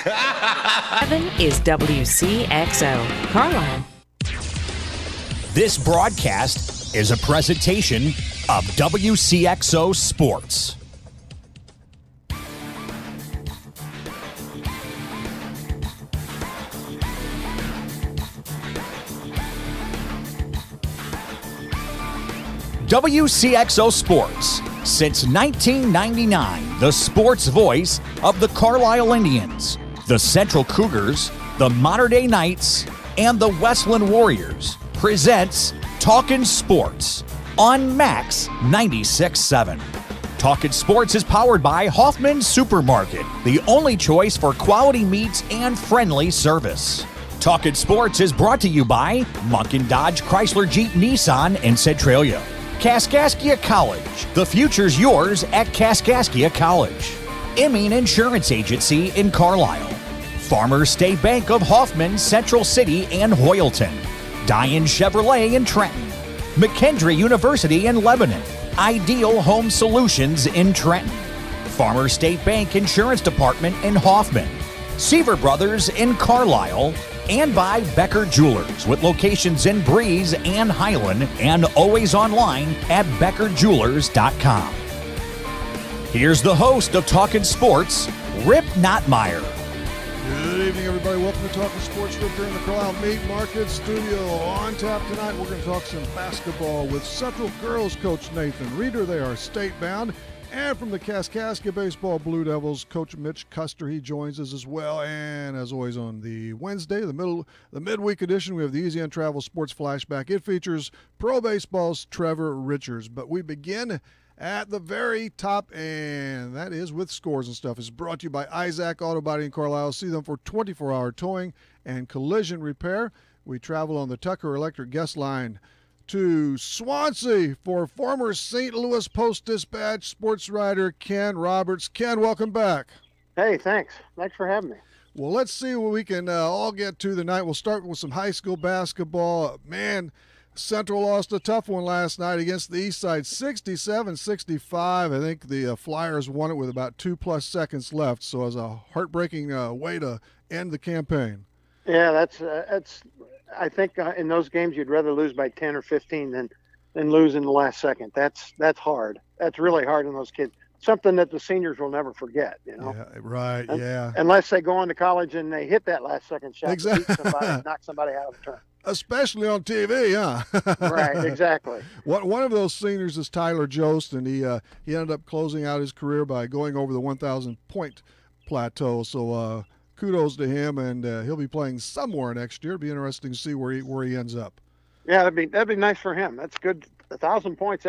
7 is WCXO, Carlisle. This broadcast is a presentation of WCXO Sports. WCXO Sports. Since 1999, the sports voice of the Carlisle Indians, the Central Cougars, the Mater Dei Knights, and the Westland Warriors presents Talkin' Sports on Max 96.7. Talkin' Sports is powered by Hoffman Supermarket, the only choice for quality meats and friendly service. Talkin' Sports is brought to you by Munkin Dodge Chrysler Jeep Nissan in Centralia. Kaskaskia College. The future's yours at Kaskaskia College. Emin Insurance Agency in Carlisle. Farmers State Bank of Hoffman, Central City, and Hoyleton. Diane Chevrolet in Trenton. McKendree University in Lebanon. Ideal Home Solutions in Trenton. Farmers State Bank Insurance Department in Hoffman. Seaver Brothers in Carlisle. And by Becker Jewelers, with locations in Breeze and Highland, and always online at beckerjewelers.com. Here's the host of Talkin' Sports, Rip Nottmeyer. Good evening, everybody. Welcome to Talkin' Sports. Rip here in the Carlisle Meat Market Studio. On tap tonight, we're going to talk some basketball with Central Girls coach Nathan Reeder. They are state-bound. And from the Kaskaskia Baseball Blue Devils, Coach Mitch Custer, he joins us as well. And as always on the Wednesday, the midweek edition, we have the Easy on Travel Sports Flashback. It features Pro Baseball's Trevor Richards. But we begin at the very top, and that is with Scores and Stuff. It's brought to you by Isaac Auto Body in Carlisle. See them for 24-hour towing and collision repair. We travel on the Tucker Electric Guest Line to Swansea for former St. Louis Post-Dispatch sports writer Ken Roberts. Ken, welcome back. Hey, thanks. Thanks for having me. Well, let's see what we can all get to tonight. We'll start with some high school basketball. Man, Central lost a tough one last night against the East Side, 67-65. I think the Flyers won it with about 2+ seconds left, so it was a heartbreaking way to end the campaign. Yeah, that's I think in those games you'd rather lose by 10 or 15 than lose in the last second. That's hard. That's really hard on those kids. Something that the seniors will never forget, you know. Yeah, right, yeah. Unless they go on to college and they hit that last second shot exactly. to beat somebody, knock somebody out of the turn. Especially on TV, huh? Right, exactly. One of those seniors is Tyler Jost, and he ended up closing out his career by going over the 1,000-point plateau. So kudos to him, and he'll be playing somewhere next year. It'll be interesting to see where he ends up. Yeah, that'd be nice for him. That's good. 1,000 points.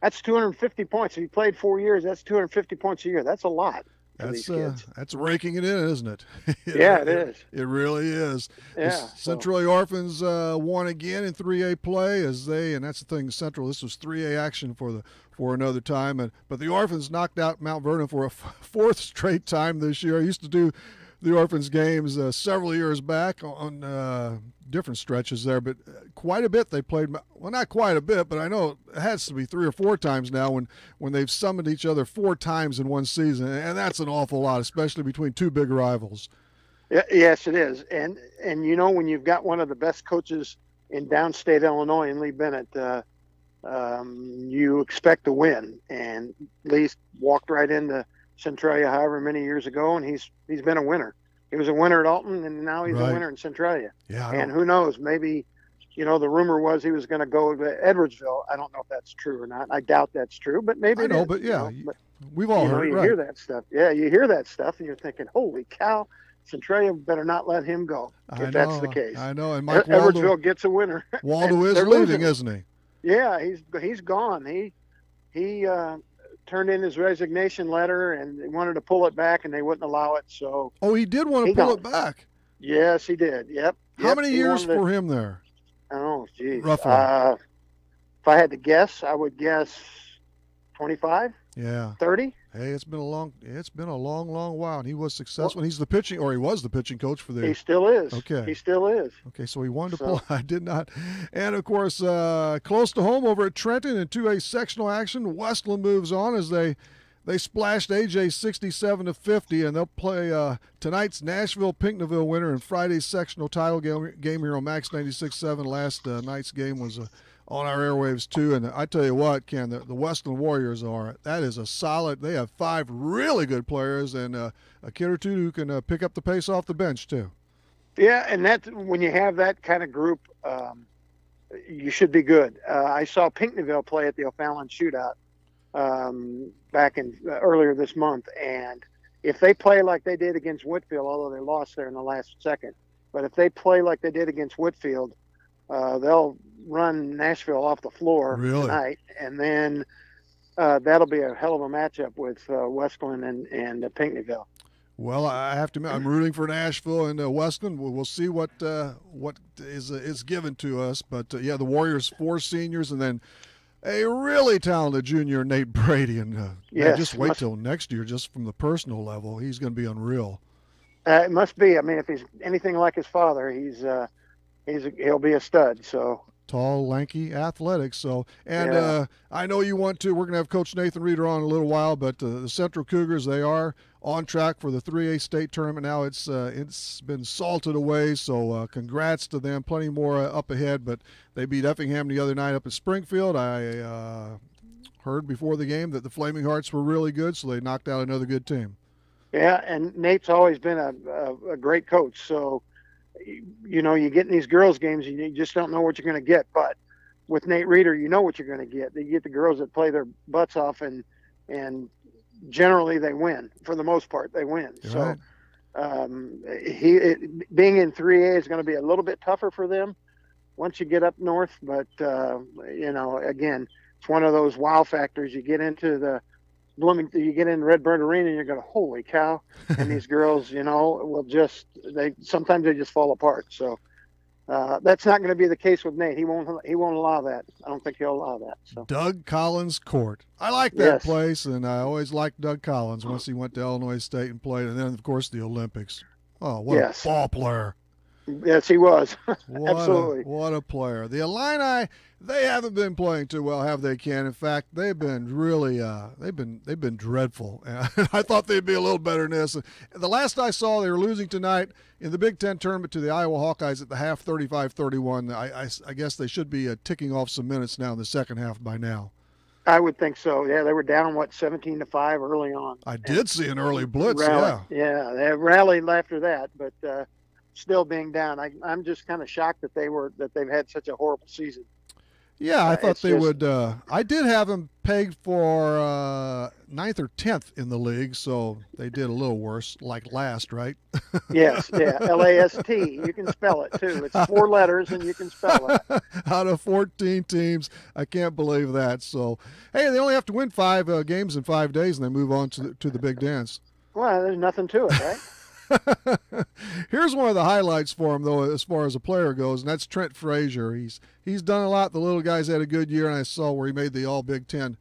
That's 250 points. If he played 4 years, that's 250 points a year. That's a lot. That's raking it in, isn't it? Yeah, it is. It really is. Yeah. Central Orphans won again in 3A play and that's the thing. Central, this was 3A action for another time, but the Orphans knocked out Mount Vernon for a fourth straight time this year. I used to do the Orphans games several years back on different stretches there, but quite a bit they played. Well, not quite a bit, but I know it has to be 3 or 4 times now when they've summoned each other 4 times in one season, and that's an awful lot, especially between 2 big rivals. Yes, it is. And you know, when you've got one of the best coaches in downstate Illinois and Lee Bennett, you expect to win. And Lee's walked right into Centralia however many years ago, and he's been a winner. He was a winner at Alton, and now he's a winner in Centralia. Yeah, and who knows, maybe, you know, the rumor was he was going to go to Edwardsville. I don't know if that's true or not. I doubt that's true, but maybe it is. But yeah, you know? We've all heard it. You hear that stuff. Yeah, you hear that stuff, and you're thinking, holy cow, Centralia better not let him go if that's the case. I know, and Mike Edwardsville gets a winner. Waldo is leaving, isn't he? Yeah, he's gone. He turned in his resignation letter, and they wanted to pull it back, and they wouldn't allow it. So he did want to pull it back. Yes, he did. Yep. How many years for him there? Oh, geez. Roughly. If I had to guess, I would guess 25. Yeah. 30. Hey, it's been a long while, and he was successful. He was the pitching coach for the. He still is. Okay. He still is. Okay, so he wanted to pull. I did not. And of course, close to home over at Trenton in 2A sectional action, Westland moves on as they They splashed AJ 67-50, and they'll play tonight's Nashville-Pinckneyville winner and Friday's sectional title game here on Max 96.7. Last night's game was on our airwaves too, and I tell you what, Ken, the Westland Warriors that is a solid. They have 5 really good players and a kid or two who can pick up the pace off the bench too. Yeah, and that's when you have that kind of group, you should be good. I saw Pinckneyville play at the O'Fallon Shootout back in earlier this month, and if they play like they did against Whitfield, although they lost there in the last second, but if they play like they did against Whitfield, they'll run Nashville off the floor tonight, and then that'll be a hell of a matchup with Westland and Pinckneyville. Well, I have to admit, I'm rooting for Nashville and Westland. We'll see what is given to us. But, yeah, the Warriors, 4 seniors, and then a really talented junior, Nate Brady. And just wait till next year, just from the personal level. He's going to be unreal. It must be. I mean, if he's anything like his father, he'll be a stud. So tall, lanky, athletic. So, and I know you want to. We're going to have Coach Nathan Reeder on in a little while, but the Central Cougars, they are on track for the 3A state tournament. Now it's been salted away, so congrats to them. Plenty more up ahead, but they beat Effingham the other night up at Springfield. I heard before the game that the Flaming Hearts were really good, so they knocked out another good team. Yeah, and Nate's always been a great coach. So, you know, you get in these girls' games, and you just don't know what you're going to get. But with Nate Reeder, you know what you're going to get. You get the girls that play their butts off, and generally they win. For the most part, they win. You're so right. Being in 3A is going to be a little bit tougher for them once you get up north. But, you know, again, it's one of those wow factors. You get into the Bloomington, you get in Redbird Arena and you're going, holy cow. And these girls, you know, sometimes they just fall apart. So that's not going to be the case with Nate. He won't allow that. I don't think he'll allow that. So Doug Collins Court. I like that place, and I always liked Doug Collins once he went to Illinois State and played. And then, of course, the Olympics. Oh, what a ball player. Yes, he was. Absolutely. What a player. The Illini, they haven't been playing too well, have they, Ken? In fact, they've been really they've been dreadful. I thought they'd be a little better than this. The last I saw, they were losing tonight in the Big Ten tournament to the Iowa Hawkeyes at the half, 35-31. I guess they should be ticking off some minutes now in the second half by now. I would think so. Yeah, they were down 17-5 early on. I did see an early blitz. Yeah, they rallied after that, but still being down, I'm just kind of shocked that they've had such a horrible season. Yeah, I thought they would. I did have them pegged for 9th or 10th in the league, so they did a little worse, like last, right? Yes, yeah, LAST. You can spell it too. It's 4 letters, and you can spell it. Out of 14 teams, I can't believe that. So, hey, they only have to win 5 games in 5 days, and they move on to the big dance. Well, there's nothing to it, right? Here's one of the highlights for him, though, as far as a player goes, and that's Trent Frazier. He's done a lot. The little guy's had a good year, and I saw where he made the All Big Ten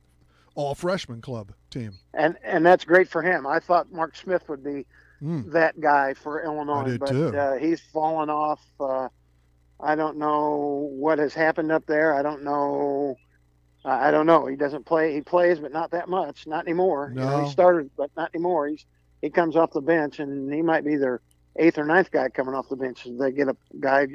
All-Freshman Club team. And that's great for him. I thought Mark Smith would be that guy for Illinois, I did but too. He's fallen off. I don't know what has happened up there. I don't know. He doesn't play. He plays, but not that much. Not anymore. No. You know, he started, but not anymore. He comes off the bench, and he might be their 8th or 9th guy coming off the bench. They get a guard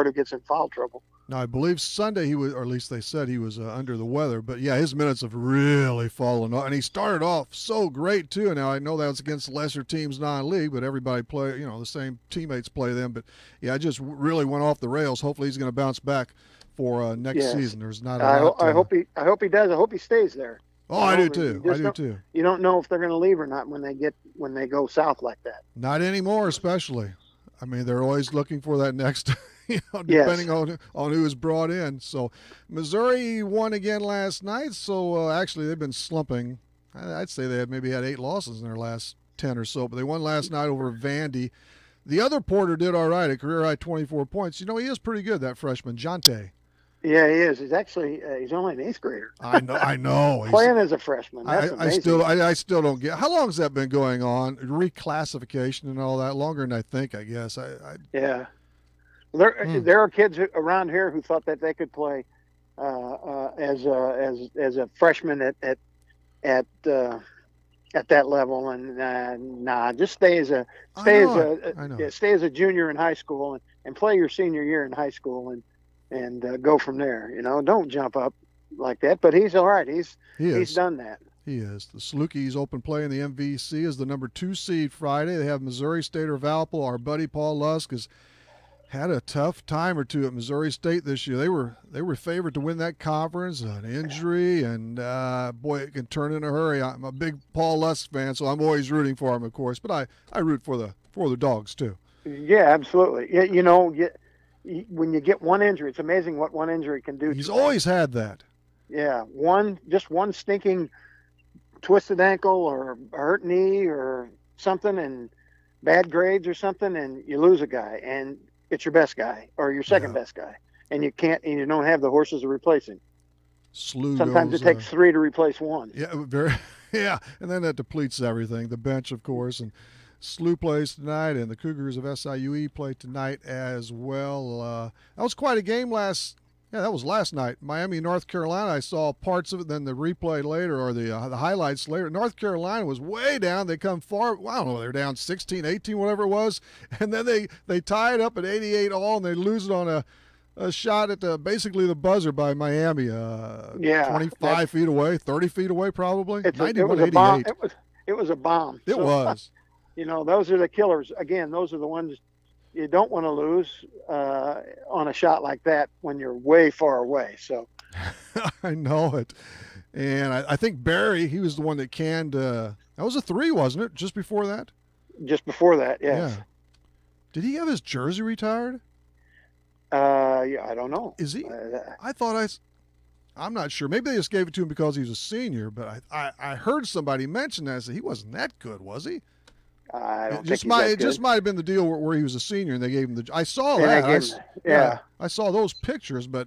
who gets in foul trouble. Now, I believe Sunday he was, or at least they said he was under the weather. But, yeah, his minutes have really fallen off. And he started off so great, too. Now, I know that was against lesser teams non-league, but everybody play, you know, the same teammates play them. But, yeah, it just really went off the rails. Hopefully he's going to bounce back for next season. There's not a lot. I hope he does. I hope he stays there. Oh, I do too. You don't know if they're going to leave or not when they go south like that. Not anymore, especially. I mean, they're always looking for that next, depending on who is brought in. So, Missouri won again last night. So, actually, they've been slumping. I'd say they had 8 losses in their last 10 or so, but they won last night over Vandy. The other Porter did all right, a career high 24 points. You know, he is pretty good, that freshman, Jonte. Yeah, he is. He's actually he's only an 8th grader. I know. Playing as a freshman. That's amazing. I still don't get. How long has that been going on? Reclassification and all that. Longer than I think, I guess. Yeah. There are kids around here who thought that they could play as a freshman at at that level, and nah, just stay as a junior in high school and play your senior year in high school and go from there. Don't jump up like that. But he's all right. He's done that. He is. The Salukis open play in the MVC is the number 2 seed Friday. They have Missouri State or Valpo. Our buddy Paul Lusk has had a tough time or two at Missouri State this year. They were favored to win that conference. An injury, and boy, it can turn in a hurry. I'm a big Paul Lusk fan, so I'm always rooting for him, of course. But I root for the Dogs too. Yeah, absolutely. Yeah, when you get one injury, it's amazing what one injury can do. He's always had that. Yeah, just one stinking twisted ankle or a hurt knee or something, and bad grades or something, and you lose a guy, and it's your best guy or your second best guy, and you don't have the horses to replace him. Sometimes it takes 3 to replace 1. Yeah, and then that depletes everything. The bench, of course, and SLU plays tonight, and the Cougars of SIUE play tonight as well. That was quite a game that was last night. Miami, North Carolina, I saw parts of it, then the replay later, or the highlights later. North Carolina was way down. They come far. I don't know, they're down 16, 18, whatever it was. And then they tie it up at 88 all, and they lose it on a shot at basically the buzzer by Miami. 25 feet away, 30 feet away probably. It was a bomb. It was a bomb. It was. Those are the killers. Again, those are the ones you don't want to lose on a shot like that when you're way far away. So I know it. And I think Barry, he was the one that canned that was a 3, wasn't it? Just before that? Just before that, yes. Yeah. Did he have his jersey retired? Yeah, I don't know. Is he? I'm not sure. Maybe they just gave it to him because he was a senior, but I heard somebody mention that. I said, he wasn't that good, was he? I don't think it just might have been the deal where he was a senior and they gave him I saw that. I saw those pictures, but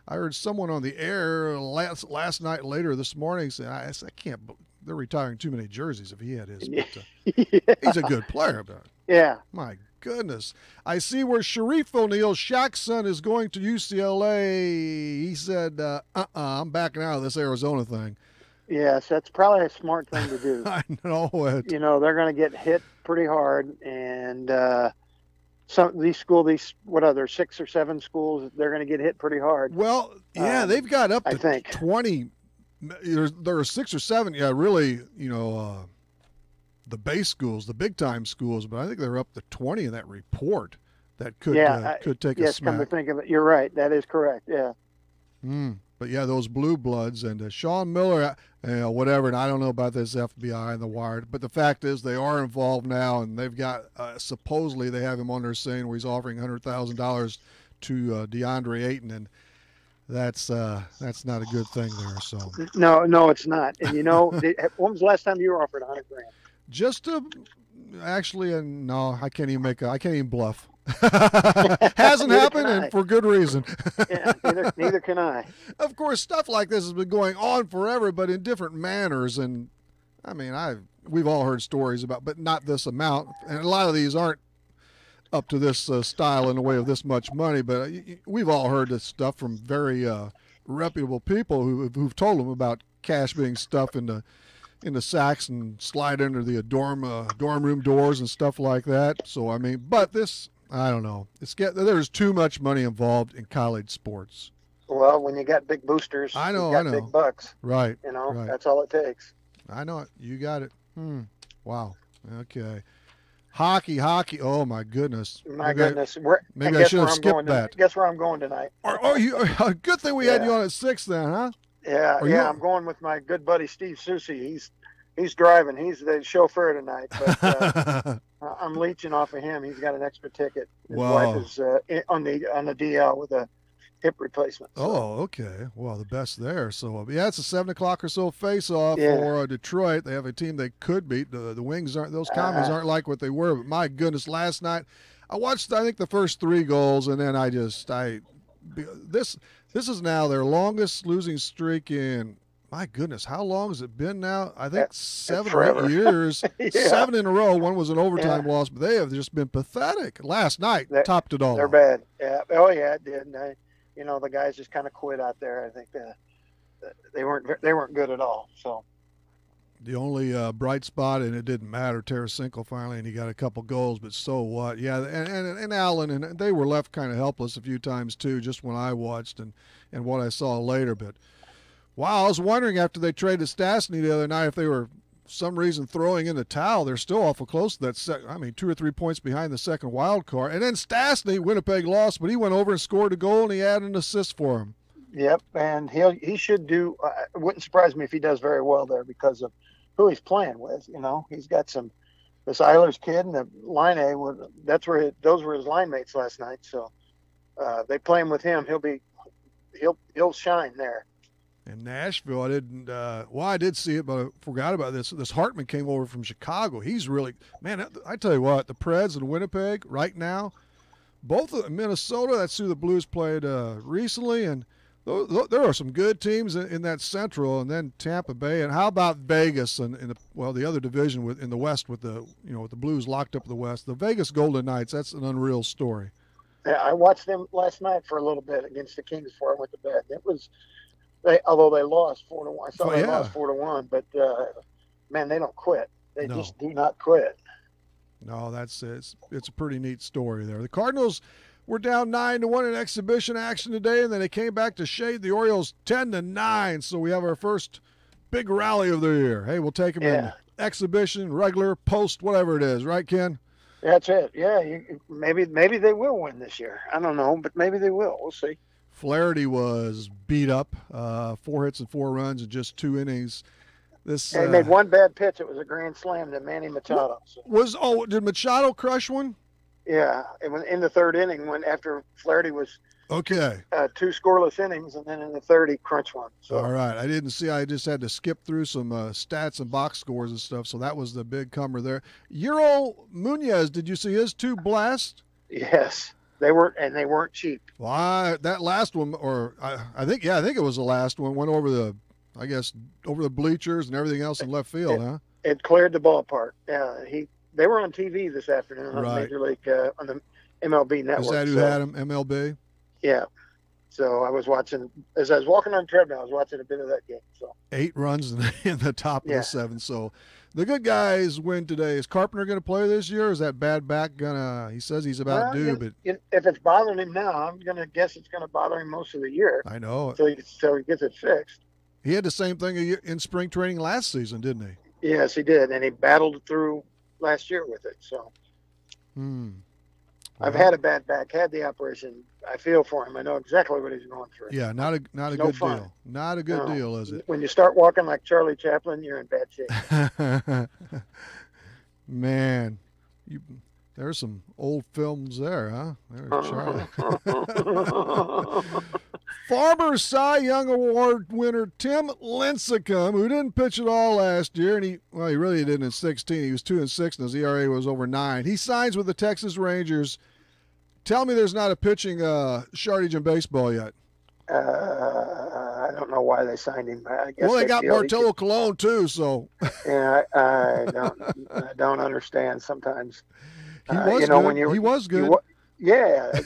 I heard someone on the air last night, later this morning, say, I can't. They're retiring too many jerseys if he had his. But, he's a good player, but my goodness. I see where Sharif O'Neal, Shaq's son, is going to UCLA. He said, I'm backing out of this Arizona thing. Yes, that's probably a smart thing to do. I know it. They're going to get hit pretty hard, and these 6 or 7 schools, they're going to get hit pretty hard. Well, yeah, they've got up to 20. There are 6 or 7. Yeah, really. The base schools, the big time schools, but I think they're up to 20 in that report that could take a smack. Yes, come to think of it, you're right. That is correct. Yeah. But yeah, those blue bloods and Sean Miller, whatever. And I don't know about this FBI and the Wired, but the fact is they are involved now, and they've got supposedly they have him on there saying where he's offering $100,000 to DeAndre Ayton, and that's not a good thing there. So no, it's not. And when was the last time you were offered $100,000? No, I can't even bluff. Hasn't happened, and for good reason. Yeah, neither can I. Of course, stuff like this has been going on forever, but in different manners. And I mean, we've all heard stories about, but not this amount. And a lot of these aren't up to this style in the way of this much money. But we've all heard this stuff from very reputable people who've told them about cash being stuffed into sacks and slide under the dorm room doors and stuff like that. So I mean, but this. I don't know. There's too much money involved in college sports. Well, when you got big boosters, I know. Big bucks. Right. Right. That's all it takes. I know it. You got it. Wow. Okay. Hockey. Oh my goodness. Maybe I should have skipped that. Guess where I'm going tonight? Good thing we had you on at 6 then, huh? Yeah. I'm going with my good buddy Steve Susie. He's driving. He's the chauffeur tonight, but I'm leeching off of him. He's got an extra ticket. His wife is on the DL with a hip replacement. So. Oh, okay. Well, the best there. So, it's a 7 o'clock or so face-off for Detroit. They have a team they could beat. The Wings aren't. Those Commies aren't like what they were. But my goodness, last night I watched. I think the first 3 goals, and then this is now their longest losing streak in. My goodness, how long has it been now? I think 7 or 8 years, 7 in a row. One was an overtime loss, but they have just been pathetic. Last night, topped it all. They're bad. Yeah. Oh, yeah, it did. And the guys just kind of quit out there. I think they weren't good at all. So. The only bright spot, and it didn't matter, Tarasenko finally, and he got a couple goals, but so what? Yeah, and Allen, and they were left kind of helpless a few times too, just when I watched and what I saw later. But, wow, I was wondering after they traded Stastny the other night if they were some reason throwing in the towel. They're still awful close to that 2 or 3 points behind the second wild card. And then Stastny, Winnipeg lost, but he went over and scored a goal, and he had an assist for him. Yep, and he should do. It wouldn't surprise me if he does very well there because of who he's playing with. You know, he's got this Eilers kid and the line A. Those were his line mates last night. So they play him with him. He'll shine there. In Nashville, I did see it, but I forgot about this. This Hartman came over from Chicago. He's really, man, I tell you what, the Preds and Winnipeg right now, both of Minnesota, that's who the Blues played recently, and there are some good teams in that Central, and then Tampa Bay. And how about Vegas and the other division in the West with the Blues locked up in the West? The Vegas Golden Knights, that's an unreal story. Yeah, I watched them last night for a little bit against the Kings before I went to bed. It was, although they lost 4-1. I saw they lost 4-1, but man, they don't quit. They just do not quit. No, it's a pretty neat story there. The Cardinals were down 9-1 in exhibition action today, and then they came back to shade the Orioles 10-9. So we have our first big rally of the year. Hey, we'll take them in exhibition, regular, post, whatever it is, right, Ken? That's it. Yeah, maybe they will win this year. I don't know, but maybe they will. We'll see. Flaherty was beat up, 4 hits and 4 runs in just 2 innings. He made one bad pitch. It was a grand slam to Manny Machado. So. Did Machado crush one? Yeah, it was in the third inning after Flaherty was 2 scoreless innings, and then in the third he crunched one. So. All right, I didn't see. I just had to skip through some stats and box scores and stuff. So that was the big comer there. Euro Munoz, did you see his 2 blasts? Yes, they weren't cheap. Well, that last one, or I think it was the last one, went over the bleachers and everything else in left field, huh? It cleared the ballpark. Yeah, they were on TV this afternoon on Major League on the MLB network. Is that who had him, MLB? Yeah. So I was watching, as I was walking on the treadmill, I was watching a bit of that game. So 8 runs in the top of the 7. So the good guys win today. Is Carpenter going to play this year? Or is that bad back he says he's about due. But if it's bothering him now, I'm going to guess it's going to bother him most of the year. I know. So he gets it fixed. He had the same thing in spring training last season, didn't he? Yes, he did. And he battled through last year with it. So I've had a bad back, had the operation. I feel for him. I know exactly what he's going through. Yeah, not a good deal. Not a good deal, is it? When you start walking like Charlie Chaplin, you're in bad shape. Man, there's some old films there, huh? There's Charlie. Farmer Cy Young Award winner Tim Lincecum, who didn't pitch at all last year, and he really didn't in 16. He was 2-6, and his ERA was over 9. He signs with the Texas Rangers. Tell me there's not a pitching shortage in baseball yet. I don't know why they signed him. I guess they got Bartolo Colon too, so. Yeah, I don't understand sometimes. He was good. He was good.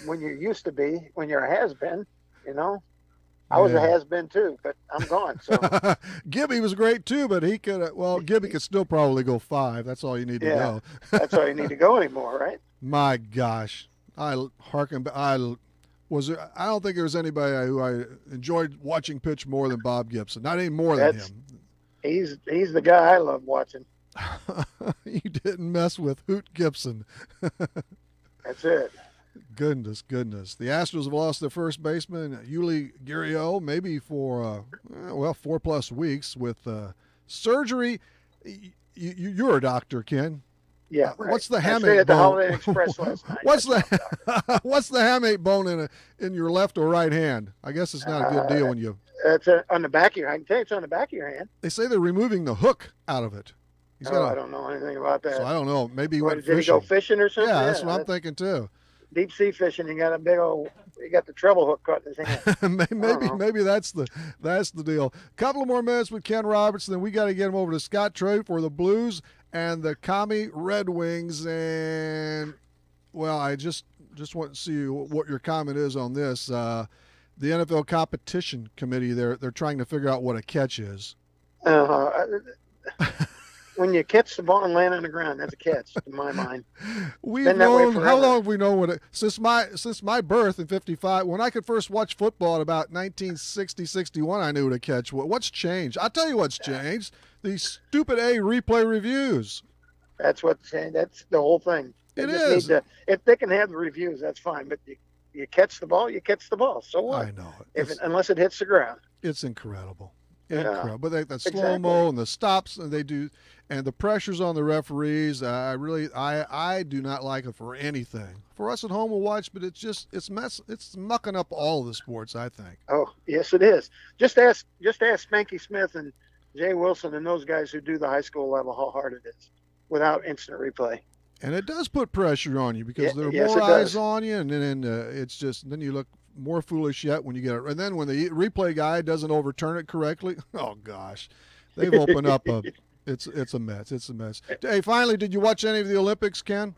When you're used to be, when you're a has-been, I was a has-been too, but I'm gone. So Gibby was great too, but he could. Gibby could still probably go 5. That's all you need to go. That's all you need to go anymore, right? My gosh, I don't think there was anybody who I enjoyed watching pitch more than Bob Gibson. Not any more than him. He's the guy I love watching. You didn't mess with Hoot Gibson. That's it. Goodness. The Astros have lost their first baseman, Yuli Gurriel, maybe for 4+ weeks with surgery. You're a doctor, Ken. Yeah. Right. What's the hamate bone? At the bone? Holiday Express last night. What's the hamate bone in your left or right hand? I guess it's not a good deal when you. It's on the back of your hand. I can tell you it's on the back of your hand. They say they're removing the hook out of it. I don't know anything about that. So I don't know. Maybe he went did fishing. He go fishing or something? Yeah, that's what I'm thinking too. Deep sea fishing. You got the treble hook caught in his hand. maybe that's the deal. A couple of more minutes with Ken Robertson, then we got to get him over to Scott Trey for the Blues and the Commie Red Wings. And I just want to see what your comment is on this. The NFL competition committee, they're trying to figure out what a catch is. when you catch the ball and land on the ground, that's a catch in my mind. We've known, how long have we known what it, since my birth in 55, when I could first watch football in about 1960, 61, I knew what a catch was. What's changed? I'll tell you what's changed. These stupid replay reviews. That's what's changed. That's the whole thing. It is. If they can have the reviews, that's fine. But you catch the ball, you catch the ball. So what? I know. Unless it hits the ground. It's incredible. Incredible. But the exactly. slow-mo and the stops and they do, and the pressures on the referees, I do not like it for anything. For us at home, we'll watch, but it's mucking up all the sports, I think. Oh, yes, it is. Just ask Spanky Smith and Jay Wilson and those guys who do the high school level how hard it is without instant replay. And it does put pressure on you because there are more eyes on you, and then then you look more foolish yet when you get it. And then when the replay guy doesn't overturn it correctly, oh gosh, they've opened up it's a mess. It's a mess. Hey, finally, did you watch any of the Olympics, Ken?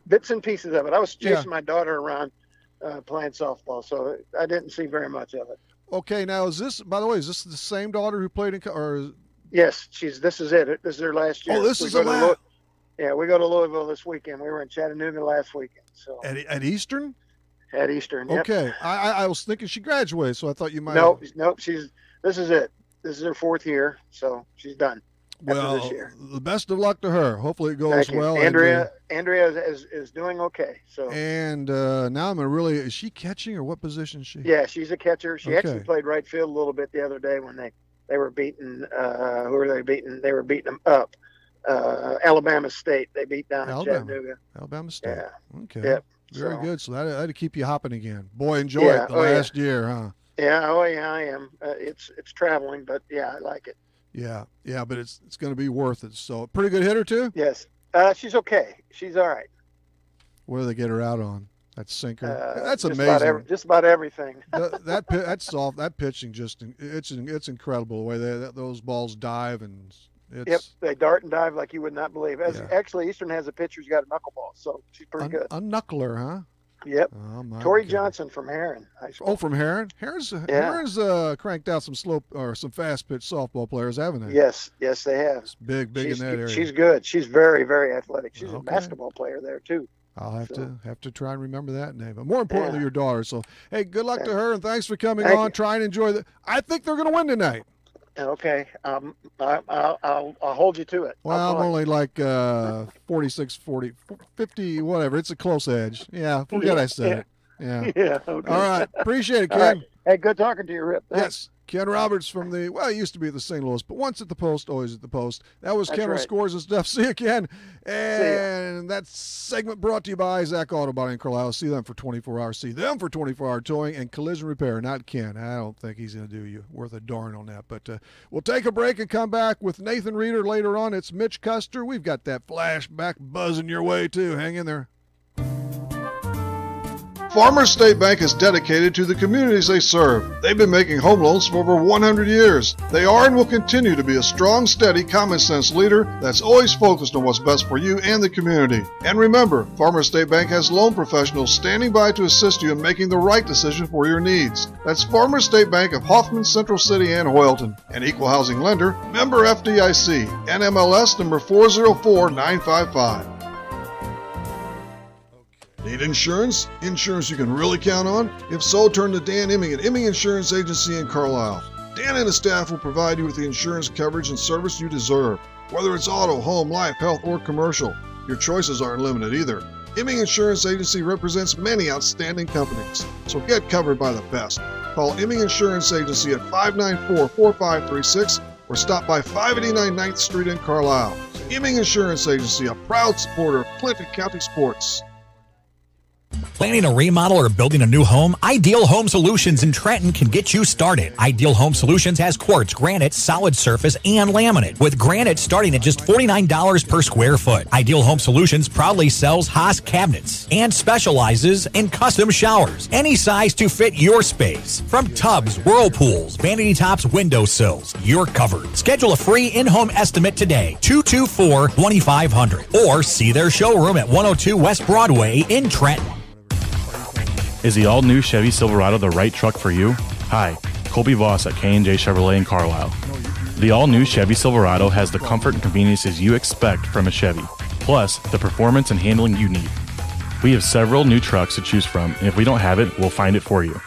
Bits and pieces of it. I was chasing my daughter around playing softball, so I didn't see very much of it. Okay, now is this the same daughter who played in? Yes, this is it. This is her last year. Oh, this is the last. Yeah, we go to Louisville this weekend. We were in Chattanooga last weekend. So at Eastern. At Eastern. Yep. Okay, I was thinking she graduated, so I thought you might. Nope. This is it. This is her 4th year, so she's done. Well, this year. The best of luck to her. Hopefully it goes well. Andrea is doing okay. So. And now is she catching or what position is she? Yeah, she's a catcher. She actually played right field a little bit the other day when they were beating. Who were they beating? They were beating them up. Alabama State. They beat down in Chattanooga. Alabama State. Yeah. Okay. Yep. Very good. So that'll keep you hopping again. Boy, enjoy it last year, huh? Yeah. Oh yeah, I am. It's traveling, but yeah, I like it. Yeah, but it's going to be worth it. So pretty good hitter too. Yes. She's okay. She's all right. What do they get her out on? That sinker. That's just amazing. Just about everything. That's soft. That pitching it's incredible the way those balls dive and. Yep, they dart and dive like you would not believe. Actually, Eastern has a pitcher who's got a knuckleball, so she's pretty good. A knuckler, huh? Yep. Oh, my Tori God. Johnson from Heron High School. Oh, from Heron? Heron's cranked out some some fast pitch softball players, haven't they? Yes, they have. It's big in that area. She's good. She's very, very athletic. She's a basketball player there too. I'll have to try and remember that name. But more importantly, your daughter. So, hey, good luck to her, and thanks for coming on. Try and enjoy I think they're going to win tonight. Okay, I'll hold you to it. Well, I'm only like 46, 40, 50, whatever. It's a close edge. Yeah, forget I said it. Yeah. Yeah. Okay. All right. Appreciate it, Ken. Right. Hey, good talking to you, Rip. Thanks. Yes. Ken Roberts from he used to be at the St. Louis, but once at the Post, always at the Post. That was Ken with Scores and Stuff. See you, Ken. And that segment brought to you by Zach Auto Body in Carlisle. See them for 24 hours. See them for 24-hour towing and collision repair. Not Ken. I don't think he's going to do you worth a darn on that. But we'll take a break and come back with Nathan Reeder later on. It's Mitch Custer. We've got that flashback buzzing your way, too. Hang in there. Farmers State Bank is dedicated to the communities they serve. They've been making home loans for over 100 years. They are and will continue to be a strong, steady, common-sense leader that's always focused on what's best for you and the community. And remember, Farmers State Bank has loan professionals standing by to assist you in making the right decision for your needs. That's Farmers State Bank of Hoffman, Central City, and Hoyleton. An equal housing lender, member FDIC, NMLS number 404955. Need insurance? Insurance you can really count on? If so, turn to Dan Imming at Imming Insurance Agency in Carlisle. Dan and his staff will provide you with the insurance coverage and service you deserve. Whether it's auto, home, life, health, or commercial, your choices aren't limited either. Imming Insurance Agency represents many outstanding companies, so get covered by the best. Call Imming Insurance Agency at 594-4536 or stop by 589 9th Street in Carlisle. Imming Insurance Agency, a proud supporter of Clinton County sports. Planning a remodel or building a new home? Ideal Home Solutions in Trenton can get you started. Ideal Home Solutions has quartz, granite, solid surface, and laminate, with granite starting at just $49 per square foot. Ideal Home Solutions proudly sells Haas cabinets and specializes in custom showers, any size to fit your space. From tubs, whirlpools, vanity tops, windowsills, you're covered. Schedule a free in-home estimate today, 224-2500, or see their showroom at 102 West Broadway in Trenton. Is the all-new Chevy Silverado the right truck for you? Hi, Colby Voss at K&J Chevrolet in Carlisle. The all-new Chevy Silverado has the comfort and conveniences you expect from a Chevy, plus the performance and handling you need. We have several new trucks to choose from, and if we don't have it, we'll find it for you.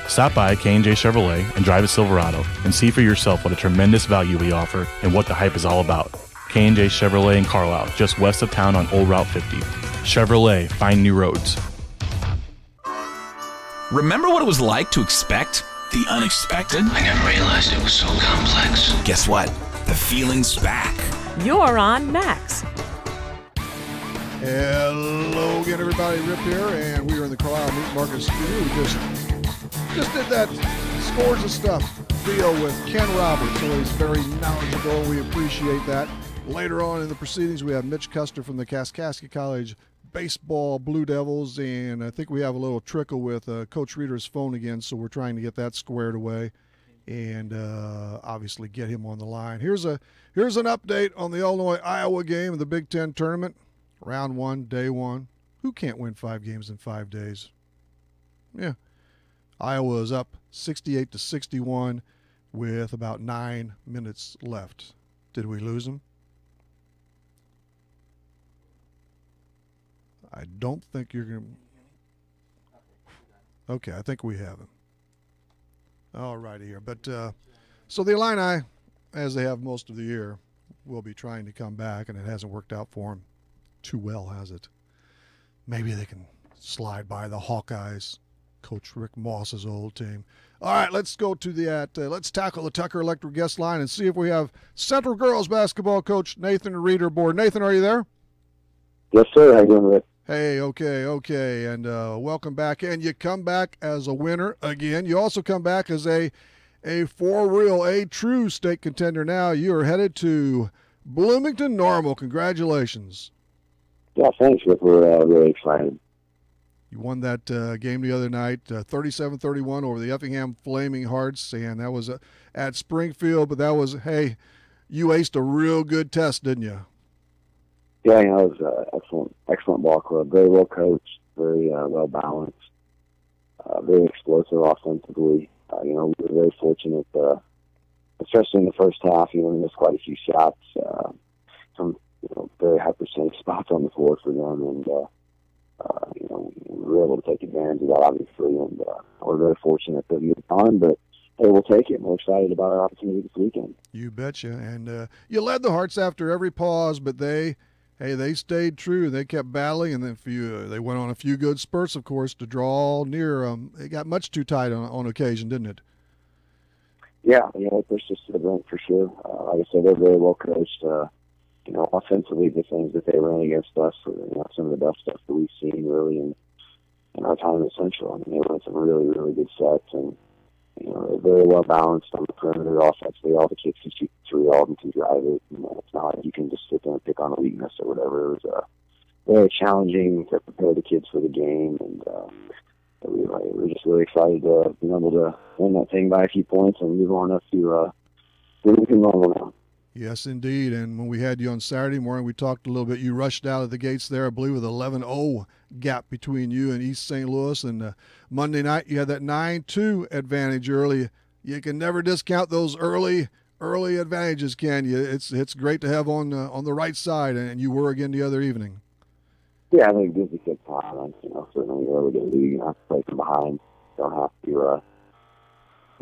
Stop by K&J Chevrolet and drive a Silverado and see for yourself what a tremendous value we offer and what the hype is all about. K&J Chevrolet in Carlisle, just west of town on Old Route 50. Chevrolet, find new roads. Remember what it was like to expect the unexpected? I never realized it was so complex. Guess what? The feeling's back. You're on Max. Hello again, everybody. Rip here, and we are in the Carlisle Meat Market Studio. We just did that Scores of Stuff video with Ken Roberts, so he's very knowledgeable. We appreciate that. Later on in the proceedings, we have Mitch Custer from the Kaskaskia College Baseball Blue Devils, and I think we have a little trickle with Coach Reeder's phone again, so we're trying to get that squared away and obviously get him on the line. Here's an update on the Illinois-Iowa game of the Big Ten tournament. Round 1, day 1. Who can't win 5 games in 5 days? Yeah. Iowa is up 68-61 with about 9 minutes left. Did we lose them? I don't think you're going to. Okay, I think we have him. All righty here. But so the Illini, as they have most of the year, will be trying to come back, and it hasn't worked out for them too well, has it? Maybe they can slide by the Hawkeyes, Coach Rick Moss's old team. All right, let's go to let's tackle the Tucker Electric guest line and see if we have Central Girls basketball coach Nathan Reeder aboard. Nathan, are you there? Yes, sir. How you doing, Rick? Hey, okay, and welcome back. And you come back as a winner again. You also come back as a for real, a true state contender now. You are headed to Bloomington Normal. Congratulations. Yeah, thanks, Rick. We're really excited. You won that game the other night, 37-31 over the Effingham Flaming Hearts, and that was at Springfield, but that was, hey, you aced a real good test, didn't you? Yeah, it was excellent ball club. Very well coached, very well balanced, very explosive offensively. We were very fortunate, especially in the first half. We missed quite a few shots, some very high percentage spots on the floor for them, and we were able to take advantage of that, obviously, and we're very fortunate that we won, but hey, we'll take it, and we're excited about our opportunity this weekend. You betcha, and you led the Hearts after every pause, but they stayed true. They kept battling, and then they went on a few good spurts, of course, to draw near. It got much too tight on occasion, didn't it? Yeah, they pushed us to the brink for sure. Like I said, they're very well coached. Offensively, the things that they ran against us were some of the best stuff that we've seen really in our time at Central. I mean, they ran some really, really good sets, and they're very well balanced on the perimeter offensively. All the kids can shoot three, all of them can drive it. It's not like you can just sit there and pick on a weakness or whatever. It was very challenging to prepare the kids for the game, and we were just really excited to be able to win that thing by a few points and move on up to Bloomington Normal now. Yes, indeed. And when we had you on Saturday morning, we talked a little bit. You rushed out of the gates there, I believe, with 11-0 gap between you and East St. Louis. And Monday night, you had that 9-2 advantage early. You can never discount those early advantages, can you? It's great to have on the right side, and you were again the other evening. Yeah, I think it gives a good time. Certainly early to league, you have to play from behind. Don't have to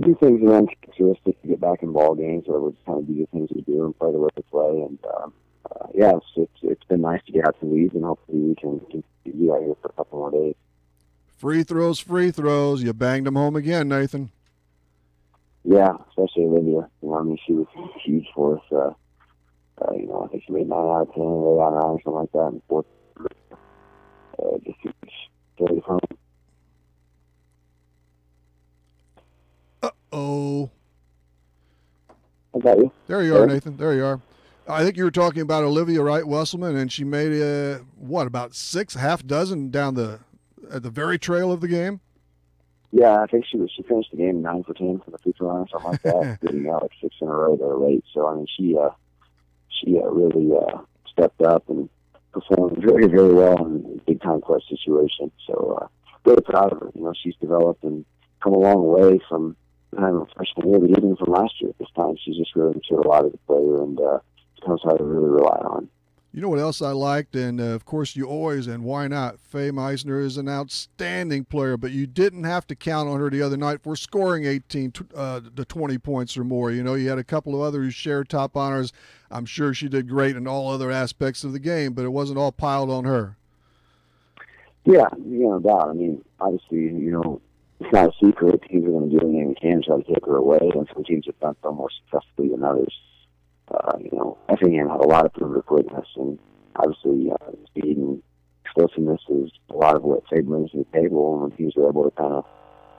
do things around characteristic to get back in ball games, or we'll just kind of do the things we do and play the way we play. And it's been nice to get out to leads, and hopefully we can continue out here for a couple more days. Free throws. You banged them home again, Nathan. Yeah, especially Olivia. She was huge for us. I think she made 9 out of 10, 8 out of 9, or something like that in the fourth. Just carried it home. Uh-oh. How about you? There you are, Nathan. There you are. I think you were talking about Olivia Wright Wesselman, and she made about 6, half dozen down at the very trail of the game. Yeah, I think she finished the game 9 for 10 from the free throw line or something like that, getting out like 6 in a row there late. So I mean, she really stepped up and performed very, very well in a big time clutch situation. So really proud of her. She's developed and come a long way from kind of freshman year, but even from last year at this time, she's just really matured a lot as a player, and becomes hard to really rely on. You know what else I liked, and of course you always, and why not, Faye Meisner is an outstanding player, but you didn't have to count on her the other night for scoring 18 to 20 points or more. You know, you had a couple of others who shared top honors. I'm sure she did great in all other aspects of the game, but it wasn't all piled on her. Yeah, no doubt. I mean, obviously, you know, it's not a secret. Teams are going to do anything they can to try to take her away, and some teams have done so more successfully than others. You know, Effingham had a lot of perimeter quickness, and obviously speed and explosiveness is a lot of what Faye brings to the table, and when teams are able to kind of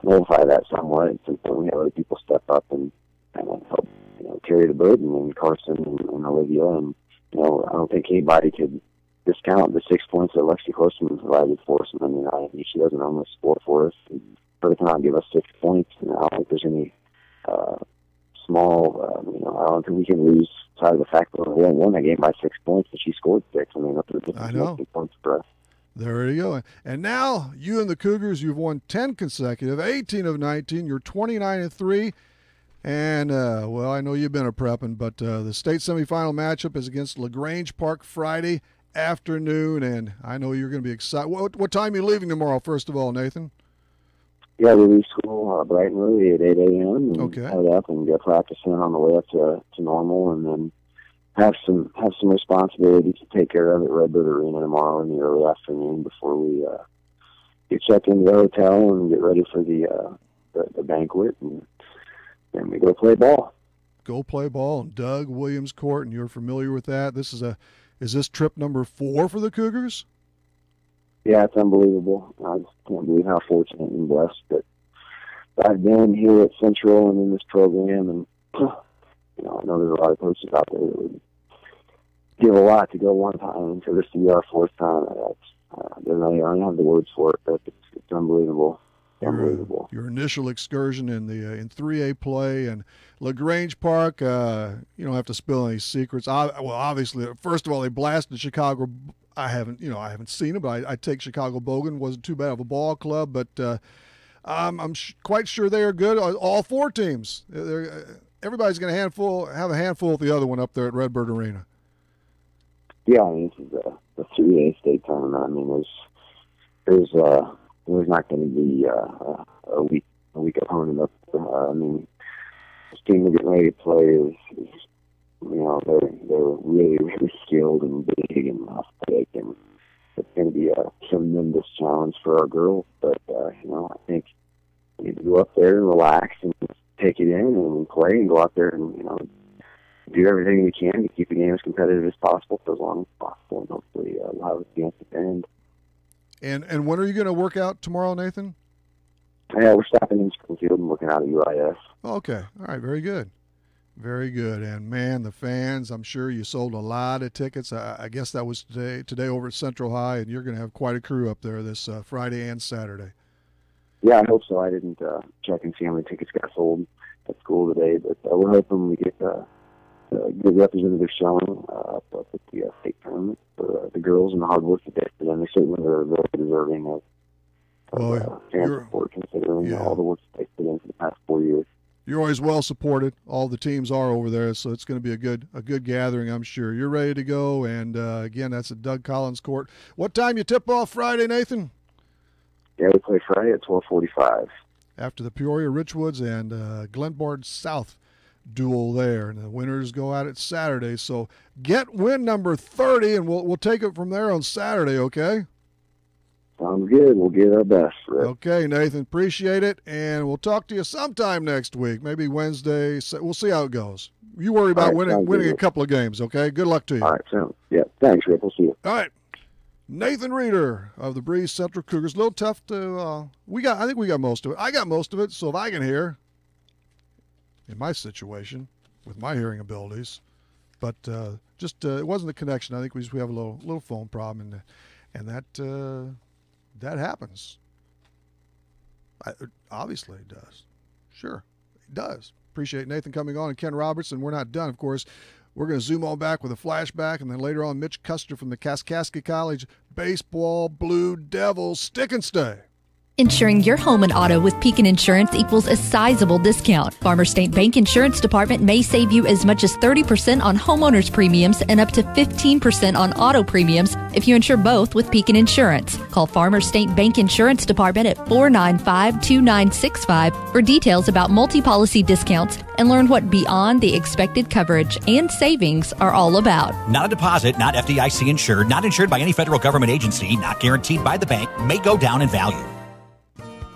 nullify that somewhat, it's important we have other people step up and kind of help, you know, carry the burden, and Carson and Olivia, and, you know, I don't think anybody could discount the 6 points that Lexi Horseman provided for us. I mean, she doesn't almost score for us, and for her to come out and give us 6 points, and I don't think there's any small, you know, I don't think we can lose sight of the fact that we won that game by 6 points, and she scored 6. I mean, that's a points for us. There you go. And now you and the Cougars, you've won 10 consecutive, 18 of 19. You're 29-3. And, well, I know you've been a prepping, but the state semifinal matchup is against LaGrange Park Friday afternoon, and I know you're going to be excited. What time are you leaving tomorrow, first of all, Nathan? Yeah, we leave school bright and early at 8 a.m. and head up and get practicing on the way up to normal, and then have some responsibilities to take care of at Redbird Arena tomorrow in the early afternoon before we get checked into the hotel and get ready for the banquet, and then we go play ball. Go play ball in Doug Williams Court, and you're familiar with that. Is this trip number 4 for the Cougars? Yeah, it's unbelievable. I just can't believe how fortunate and blessed that I've been here at Central and in this program. And, you know, I know there's a lot of coaches out there that would give a lot to go one time, and for this to be our 4th time, I don't have the words for it, but it's unbelievable. Unbelievable. Your initial excursion in 3A play and LaGrange Park, you don't have to spill any secrets. Well, obviously, first of all, they blasted Chicago. I haven't seen it, but I take Chicago Bogan. Wasn't too bad of a ball club, but I'm quite sure they are good. All 4 teams. Everybody's going to have a handful of the other one up there at Redbird Arena. Yeah, I mean, this is the 3A state tournament. I mean, there's not going to be a weak opponent up. I mean, this team we're getting ready to play is you know, they're really, really skilled and big and athletic, and it's going to be a tremendous challenge for our girls. But you know, I think we need to go up there and relax and take it in and play and go out there and, you know, do everything we can to keep the game as competitive as possible for as long as possible, and hopefully we'll have a chance at the end. And when are you going to work out tomorrow, Nathan? Yeah, we're stopping in Springfield and looking out at UIS. Okay. All right. Very good. Very good. And, man, the fans, I'm sure you sold a lot of tickets. I guess that was today over at Central High, and you're going to have quite a crew up there this Friday and Saturday. Yeah, I hope so. I didn't check and see how many tickets got sold at school today, but we're hoping we get a good representative showing up at the state tournament for the girls and the hard work that they put in. They certainly are very deserving of fan support, considering all the work that they've put in for the past 4 years. You're always well supported. All the teams are over there, so it's going to be a good gathering, I'm sure. You're ready to go, and again, that's at Doug Collins Court. What time you tip off Friday, Nathan? Yeah, we play Friday at 12:45. After the Peoria Richwoods and Glenbard South duel there, and the winners go out at Saturday. So get win number 30, and we'll take it from there on Saturday. Okay. Sounds good. We'll give our best, Rick. Okay, Nathan. Appreciate it, and we'll talk to you sometime next week, maybe Wednesday. We'll see how it goes. You worry about winning a couple of games. Okay. Good luck to you. All right. So yeah. Thanks, Rick. We'll see you. All right. Nathan Reeder of the Breeze Central Cougars. A little tough to I think we got most of it. I got most of it, so if I can hear in my situation with my hearing abilities, but it wasn't the connection. I think we have a little phone problem, and that happens. Obviously it does. Sure, it does. Appreciate Nathan coming on and Ken Robertson. We're not done, of course. We're going to zoom on back with a flashback, and then later on, Mitch Custer from the Kaskaskia College Baseball Blue Devils. Stick and stay. Insuring your home and auto with Pekin Insurance equals a sizable discount. Farmers State Bank Insurance Department may save you as much as 30% on homeowners premiums and up to 15% on auto premiums if you insure both with Pekin Insurance. Call Farmers State Bank Insurance Department at 495-2965 for details about multi-policy discounts and learn what beyond the expected coverage and savings are all about. Not a deposit, not FDIC insured, not insured by any federal government agency, not guaranteed by the bank, may go down in value.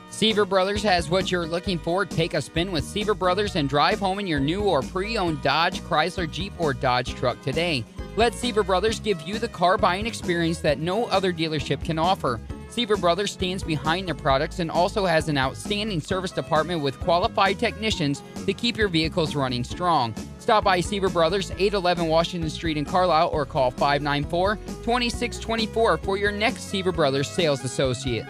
Seaver Brothers has what you're looking for. Take a spin with Seaver Brothers and drive home in your new or pre-owned Dodge, Chrysler, Jeep, or Dodge truck today. Let Seaver Brothers give you the car buying experience that no other dealership can offer. Seaver Brothers stands behind their products and also has an outstanding service department with qualified technicians to keep your vehicles running strong. Stop by Seaver Brothers, 811 Washington Street in Carlisle, or call 594-2624 for your next Seaver Brothers sales associate.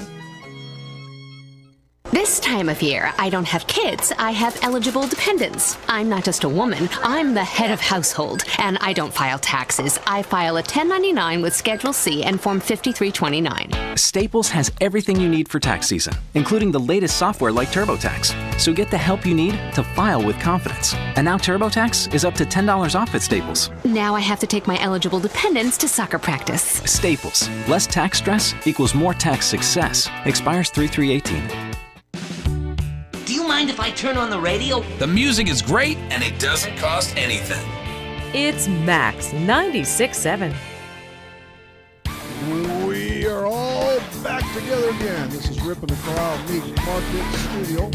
This time of year, I don't have kids, I have eligible dependents. I'm not just a woman, I'm the head of household, and I don't file taxes. I file a 1099 with Schedule C and Form 5329. Staples has everything you need for tax season, including the latest software like TurboTax. So get the help you need to file with confidence. And now TurboTax is up to $10 off at Staples. Now I have to take my eligible dependents to soccer practice. Staples. Less tax stress equals more tax success. Expires 3/3/18. Do you mind if I turn on the radio? The music is great and it doesn't cost anything. It's Max 96.7. We are all back together again. This is Ripping the Corral Meat Market Studio.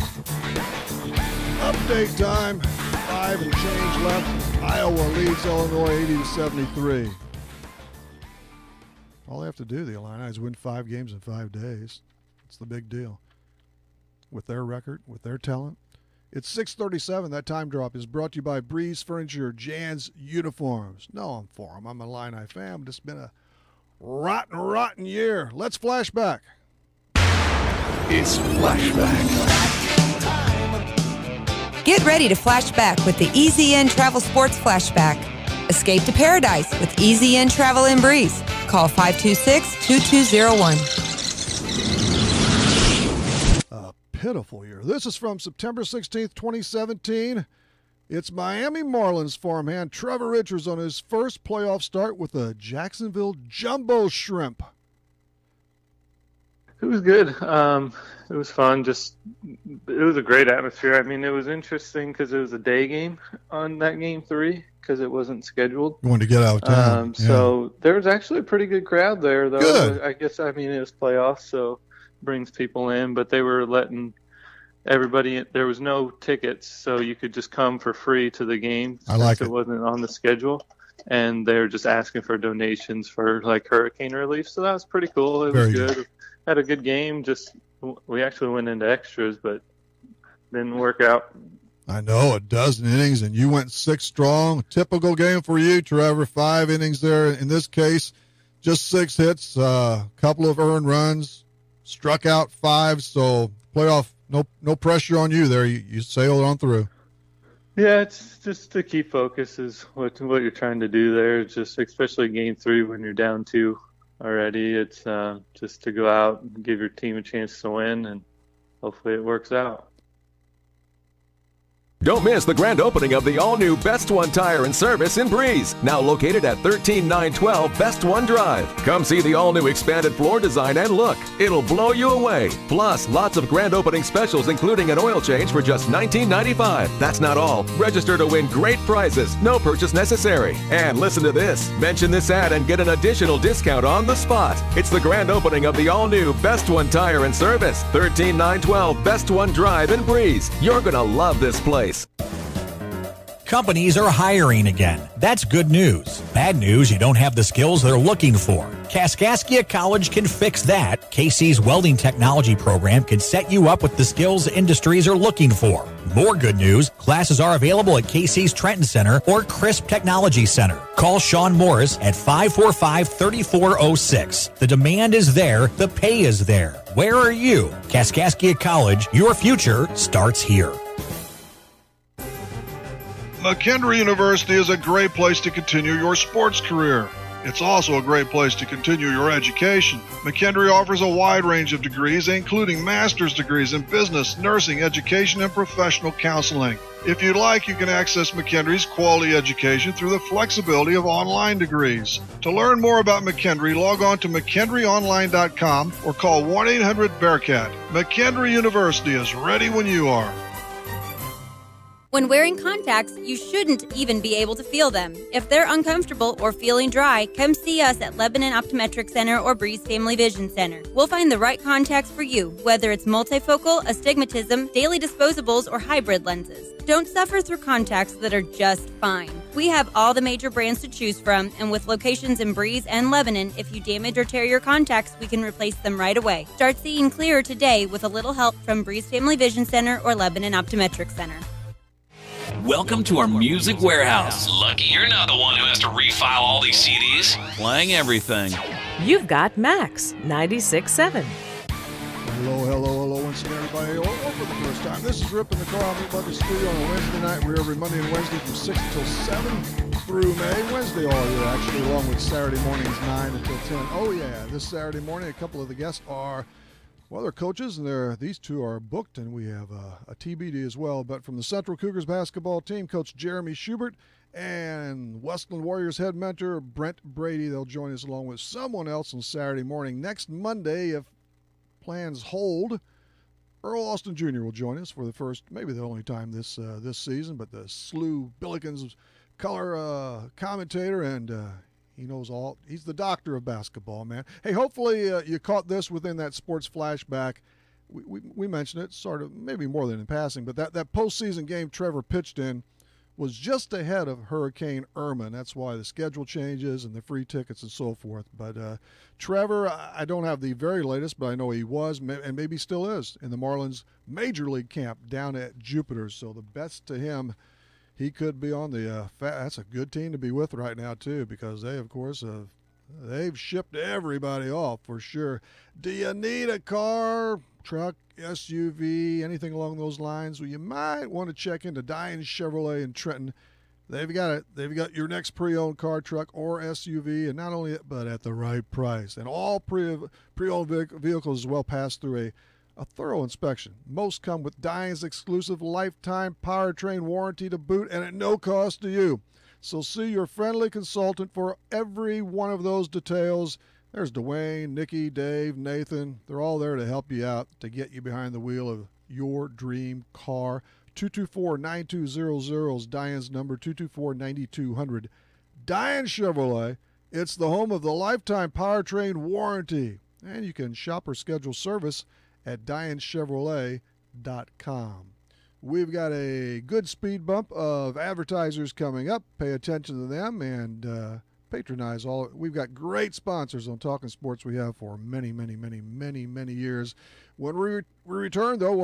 Update time. 5 and change left. Iowa leads Illinois 80-73. All they have to do, the Illini, is win 5 games in 5 days. That's the big deal. With their record, with their talent. It's 6:37. That time drop is brought to you by Breeze Furniture, Jan's Uniforms. No, I'm for them. I'm a Illini fan, but it's been a rotten year. Let's flash back. It's Flashback. Get ready to flash back with the EZN Travel Sports Flashback. Escape to paradise with EZN Travel and Breeze. Call 526-2201. Pitiful year. This is from September 16th, 2017. It's Miami Marlins farmhand Trevor Richards on his first playoff start with the Jacksonville Jumbo Shrimp. It was good. It was fun. It was a great atmosphere. I mean, it was interesting because it was a day game on that game 3 because it wasn't scheduled. You wanted to get out of town. So there was actually a pretty good crowd there, though. Good. I guess, it was playoffs, so brings people in, but they were letting everybody in. There was no tickets, so you could just come for free to the game. I like it. It wasn't on the schedule, and they were just asking for donations for like hurricane relief, so that was pretty cool. It was good. Had a good game. We actually went into extras, but didn't work out. I know, a dozen innings, and you went 6 strong. Typical game for you, Trevor. 5 innings there. In this case, just 6 hits, a couple of earned runs. Struck out 5, so playoff, no pressure on you there. You sailed on through. Yeah, it's just the key focus is what you're trying to do there. Just especially game 3 when you're down 2 already. It's just to go out and give your team a chance to win, and hopefully it works out. Don't miss the grand opening of the all-new Best One Tire and Service in Breeze, now located at 13912 Best One Drive. Come see the all-new expanded floor design and look. It'll blow you away. Plus, lots of grand opening specials, including an oil change for just $19.95. That's not all. Register to win great prizes. No purchase necessary. And listen to this. Mention this ad and get an additional discount on the spot. It's the grand opening of the all-new Best One Tire and Service, 13912 Best One Drive in Breeze. You're going to love this place. Companies are hiring again. That's good news. Bad news, you don't have the skills they're looking for. Kaskaskia College can fix that. KC's welding technology program can set you up with the skills industries are looking for. More good news, classes are available at KC's Trenton Center or Crisp Technology Center. Call Sean Morris at 545-3406. The demand is there, the pay is there. Where are you? Kaskaskia College, your future starts here. McKendree University is a great place to continue your sports career. It's also a great place to continue your education. McKendree offers a wide range of degrees, including master's degrees in business, nursing, education, and professional counseling. If you'd like, you can access McKendree's quality education through the flexibility of online degrees. To learn more about McKendree, log on to McKendreeOnline.com or call 1-800-BEARCAT. McKendree University is ready when you are. When wearing contacts, you shouldn't even be able to feel them. If they're uncomfortable or feeling dry, come see us at Lebanon Optometric Center or Breeze Family Vision Center. We'll find the right contacts for you, whether it's multifocal, astigmatism, daily disposables, or hybrid lenses. Don't suffer through contacts that are just fine. We have all the major brands to choose from, and with locations in Breeze and Lebanon, if you damage or tear your contacts, we can replace them right away. Start seeing clearer today with a little help from Breeze Family Vision Center or Lebanon Optometric Center. Welcome to our music warehouse. Lucky you're not the one who has to refile all these CDs. Playing everything. You've got Max 96.7. Hello once again, everybody. Or for the first time, this is Rip in the Car Meet Bucket Studio on a Wednesday night. We're every Monday and Wednesday from 6 until 7 through May. Wednesday all year, actually, along with Saturday mornings 9 until 10. Oh, yeah, this Saturday morning, a couple of the guests are... Well, they're coaches, and these two are booked, and we have a TBD as well. But from the Central Cougars basketball team, Coach Jeremy Schubert and Westland Warriors head mentor Brent Brady, they'll join us along with someone else on Saturday morning. Next Monday, if plans hold, Earl Austin Jr. will join us for the first, maybe the only time this season, but the SLU Billikens color commentator, and he knows all. He's the doctor of basketball, man. Hey, hopefully you caught this within that sports flashback. We mentioned it, sort of, maybe more than in passing, but that postseason game Trevor pitched in was just ahead of Hurricane Irma, and that's why the schedule changes and the free tickets and so forth. But Trevor, I don't have the very latest, but I know he was, and maybe still is, in the Marlins Major League camp down at Jupiter. So the best to him. He could be on the that's a good team to be with right now, too, because they, of course, they've shipped everybody off for sure. Do you need a car, truck, SUV, anything along those lines? Well, you might want to check into Diane Chevrolet in Trenton. They've got your next pre-owned car, truck, or SUV, and not only that, but at the right price. And all pre-owned vehicles as well pass through a thorough inspection. Most come with Diane's exclusive lifetime powertrain warranty to boot, and at no cost to you. So see your friendly consultant for every one of those details. There's Dwayne, Nikki, Dave, Nathan. They're all there to help you out, to get you behind the wheel of your dream car. 224-9200 is Diane's number, 224-9200. Diane Chevrolet, it's the home of the lifetime powertrain warranty. And you can shop or schedule service at DianeChevrolet.com. We've got a good speed bump of advertisers coming up. Pay attention to them and patronize all. We've got great sponsors on Talkin' Sports. We have for many, many, many, many, many years. When we return, though,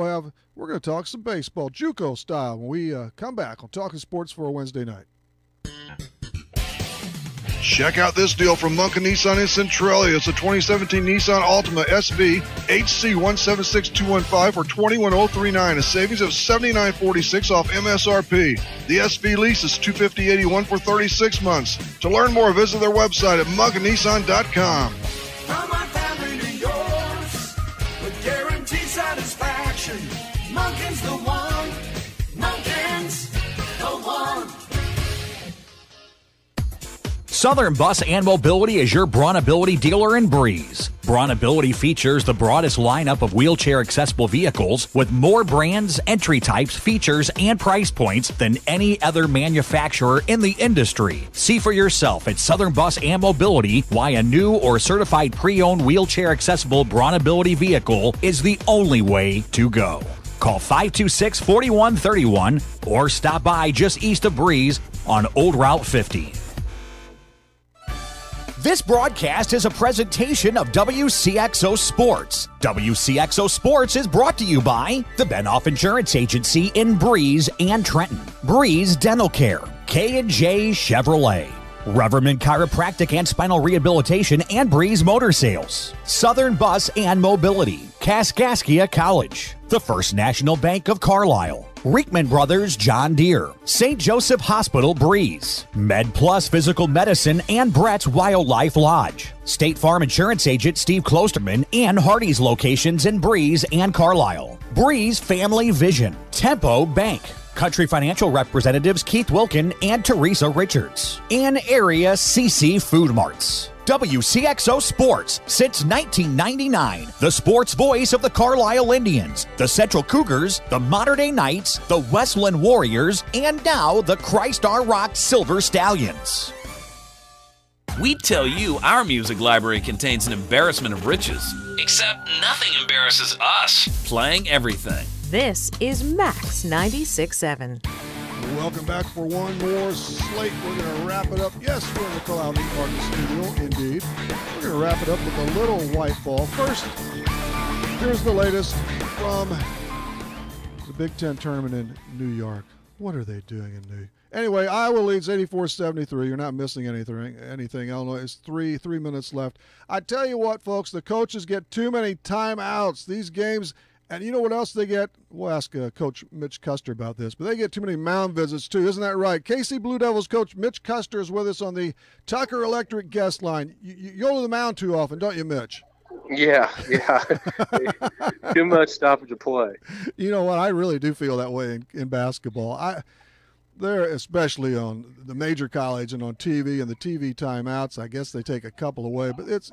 we're going to talk some baseball, JUCO style, when we come back on Talkin' Sports for a Wednesday night. Check out this deal from Munkin Nissan in Centralia. It's a 2017 Nissan Altima SV HC176215 for $21,039, a savings of $79.46 off MSRP. The SV lease is $250.81 for 36 months. To learn more, visit their website at munkinnissan.com. From my family to yours, with guaranteed satisfaction. Munkin's the one. Munkin's the one. Southern Bus and Mobility is your Braun Ability dealer in Breeze. Braun Ability features the broadest lineup of wheelchair-accessible vehicles with more brands, entry types, features, and price points than any other manufacturer in the industry. See for yourself at Southern Bus and Mobility why a new or certified pre-owned wheelchair-accessible Braun Ability vehicle is the only way to go. Call 526-4131 or stop by just east of Breeze on Old Route 50. This broadcast is a presentation of Wcxo Sports. Wcxo Sports is brought to you by the Benoff Insurance Agency in Breeze and Trenton, Breeze Dental Care, K&J Chevrolet, Reverman Chiropractic and Spinal Rehabilitation and Breeze Motor Sales, Southern Bus and Mobility, Kaskaskia College, the First National Bank of Carlisle, Reekman Brothers John Deere, St. Joseph Hospital Breeze, Med Plus Physical Medicine and Brett's Wildlife Lodge, State Farm Insurance Agent Steve Klosterman and Hardy's locations in Breeze and Carlisle, Breeze Family Vision, Tempo Bank, Country Financial representatives Keith Wilkin and Teresa Richards, and area CC Food Marts. WCXO Sports since 1999. The sports voice of the Carlisle Indians, the Central Cougars, the Mater Dei Knights, the Westland Warriors, and now the Christ Our Rock Silver Stallions. We tell you our music library contains an embarrassment of riches. Except nothing embarrasses us. Playing everything. This is Max 96.7. Welcome back for one more slate. We're going to wrap it up. Yes, we're in the Carlisle Meat Market Studio, indeed. We're going to wrap it up with a little white ball. First, here's the latest from the Big Ten tournament in New York. What are they doing in New York? Anyway, Iowa leads 84-73. You're not missing anything. Illinois is three minutes left. I tell you what, folks, the coaches get too many timeouts. These games... And you know what else they get? We'll ask Coach Mitch Custer about this, but they get too many mound visits too. Isn't that right? KC Blue Devils coach Mitch Custer is with us on the Tucker Electric guest line. You go to the mound too often, don't you, Mitch? Yeah. Too much stoppage of play. You know what? I really do feel that way in basketball. They're especially on the major college and on TV and the TV timeouts. I guess they take a couple away, but it's